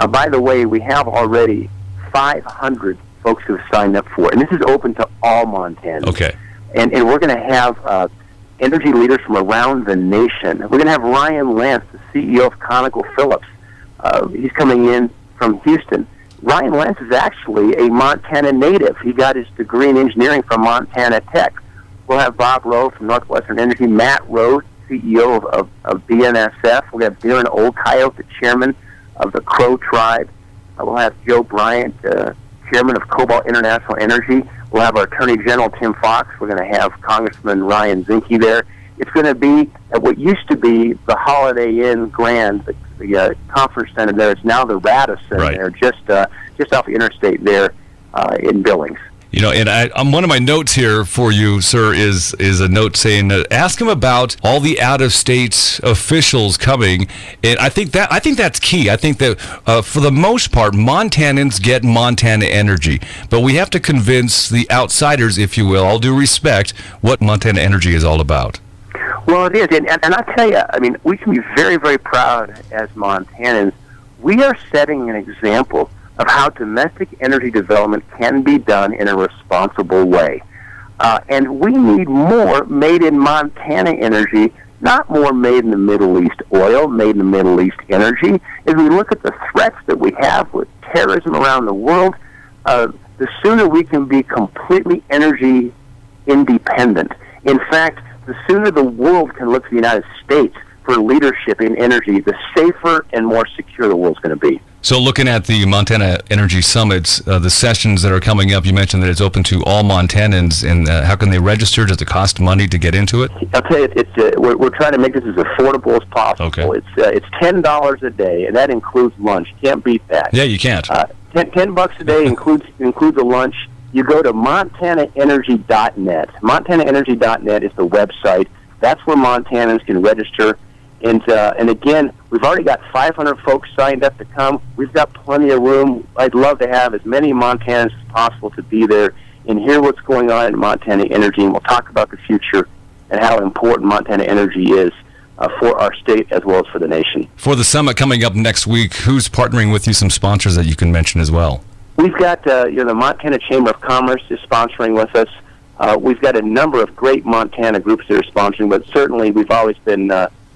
By the way, we have already 500 folks who have signed up for it, and this is open to all Montanans. Okay. And we're going to have energy leaders from around the nation. We're going to have Ryan Lance, the CEO of ConocoPhillips. He's coming in from Houston. Ryan Lance is actually a Montana native. He got his degree in engineering from Montana Tech. We'll have Bob Rowe from Northwestern Energy, Matt Rowe, CEO of BNSF. We'll have Darren Old Coyote, the chairman of the Crow Tribe. We'll have Joe Bryant, chairman of Cobalt International Energy. We'll have our Attorney General, Tim Fox. We're going to have Congressman Ryan Zinke there. It's going to be at what used to be the Holiday Inn Grand, the conference center there. It's now the Radisson there, just off the interstate there in Billings. You know, and one of my notes here for you, sir, is a note saying ask him about all the out-of-state officials coming, and I think that's key. I think that for the most part, Montanans get Montana energy, but we have to convince the outsiders, if you will, all due respect, what Montana energy is all about. Well, it is, and I tell you, I mean, we can be very, very proud as Montanans. We are setting an example of how domestic energy development can be done in a responsible way. And we need more made in Montana energy, not more made in the Middle East oil, made in the Middle East energy. As we look at the threats that we have with terrorism around the world, the sooner we can be completely energy independent. In fact, the sooner the world can look to the United States for leadership in energy, the safer and more secure the world's going to be. So looking at the Montana Energy Summits, the sessions that are coming up, you mentioned that it's open to all Montanans, and how can they register? Does it cost money to get into it? I'll tell you, we're trying to make this as affordable as possible. Okay. It's $10 a day, and that includes lunch. Can't beat that. Yeah, you can't. $10 a day includes a lunch. You go to MontanaEnergy.net. MontanaEnergy.net is the website. That's where Montanans can register. And again, we've already got 500 folks signed up to come. We've got plenty of room. I'd love to have as many Montanans as possible to be there and hear what's going on in Montana energy. And we'll talk about the future and how important Montana energy is for our state as well as for the nation. For the summit coming up next week, who's partnering with you, some sponsors that you can mention as well? We've got the Montana Chamber of Commerce is sponsoring with us. We've got a number of great Montana groups that are sponsoring, but certainly we've always been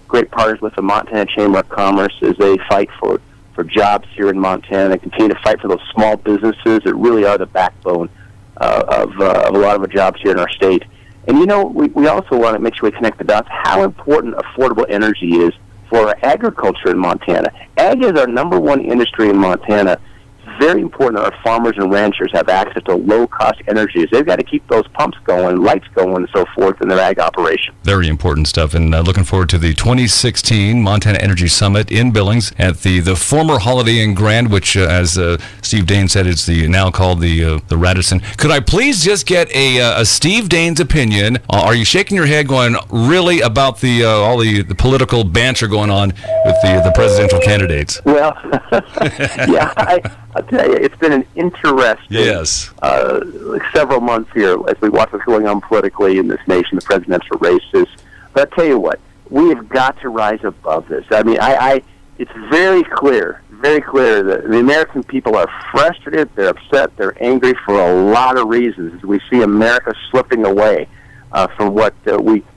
great partners with the Montana Chamber of Commerce as they fight for jobs here in Montana and continue to fight for those small businesses that really are the backbone of a lot of the jobs here in our state. And, we also want to make sure we connect the dots how important affordable energy is for our agriculture in Montana. Ag is our number one industry in Montana. It's very important that our farmers and ranchers have access to low-cost energy. They've got to keep those pumps going, lights going, and so forth in their ag operation. Very important stuff, and looking forward to the 2016 Montana Energy Summit in Billings at the former Holiday Inn Grand, which, as Steve Dane said, it's now called the Radisson. Could I please just get a Steve Dane's opinion? Are you shaking your head going, really, about all the political banter going on with the presidential candidates? Well, yeah, I'll tell you, it's been an interesting several months here as we watch what's going on politically in this nation, the presidential races. But I'll tell you what, we have got to rise above this. I mean, it's very clear that the American people are frustrated, they're upset, they're angry for a lot of reasons as we see America slipping away from what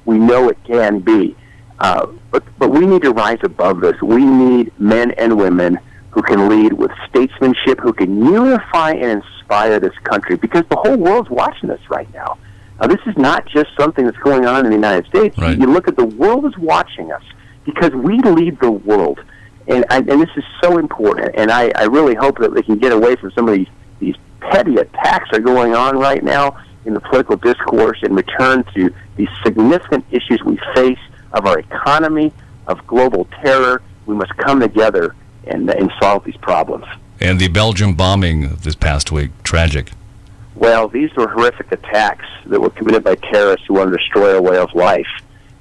we know it can be. But we need to rise above this. We need men and women who can lead with statesmanship, who can unify and inspire this country, because the whole world's watching us right now. This is not just something that's going on in the United States. Right. You look at the world is watching us because we lead the world, and this is so important. And I really hope that they can get away from some of these petty attacks that are going on right now in the political discourse and return to these significant issues we face of our economy, of global terror. We must come together and solve these problems. And the Belgium bombing this past week, tragic. Well, these were horrific attacks that were committed by terrorists who want to destroy our way of life.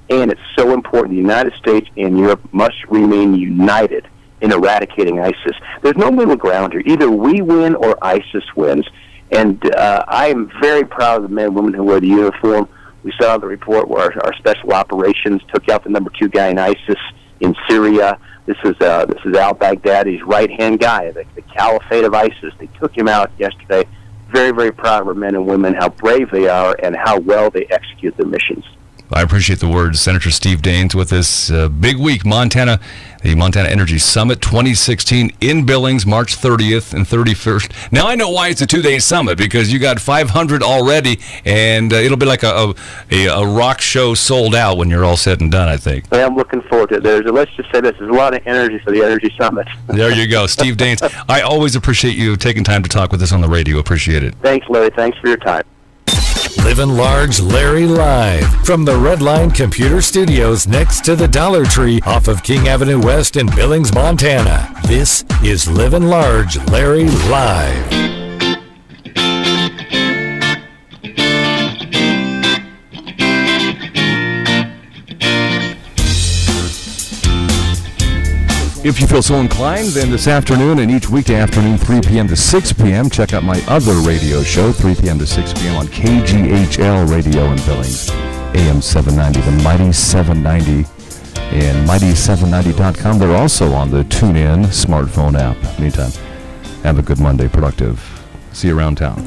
And it's so important. The United States and Europe must remain united in eradicating ISIS. There's no middle ground here. Either we win or ISIS wins. And I am very proud of the men and women who wear the uniform. We saw the report where our special operations took out the number 2 guy in ISIS in Syria. This is al-Baghdadi's right-hand guy, the caliphate of ISIS. They took him out yesterday. Very, very proud of our men and women, how brave they are and how well they execute their missions. I appreciate the words. Senator Steve Daines with this big week, Montana, the Montana Energy Summit 2016 in Billings, March 30th and 31st. Now I know why it's a 2-day summit, because you got 500 already, and it'll be like a rock show sold out when you're all said and done, I think. I'm looking forward to it. Let's just say there's a lot of energy for the Energy Summit. There you go. Steve Daines, I always appreciate you taking time to talk with us on the radio. Appreciate it. Thanks, Larry. Thanks for your time. Livin' Large Larry live from the Redline Computer Studios next to the Dollar Tree off of King Avenue West in Billings, Montana. This is Livin' Large Larry live. If you feel so inclined, then this afternoon and each weekday afternoon, 3 p.m. to 6 p.m., check out my other radio show, 3 p.m. to 6 p.m. on KGHL Radio in Billings, AM 790, the Mighty 790, and Mighty790.com. They're also on the TuneIn smartphone app. Anytime. Have a good Monday, productive. See you around town.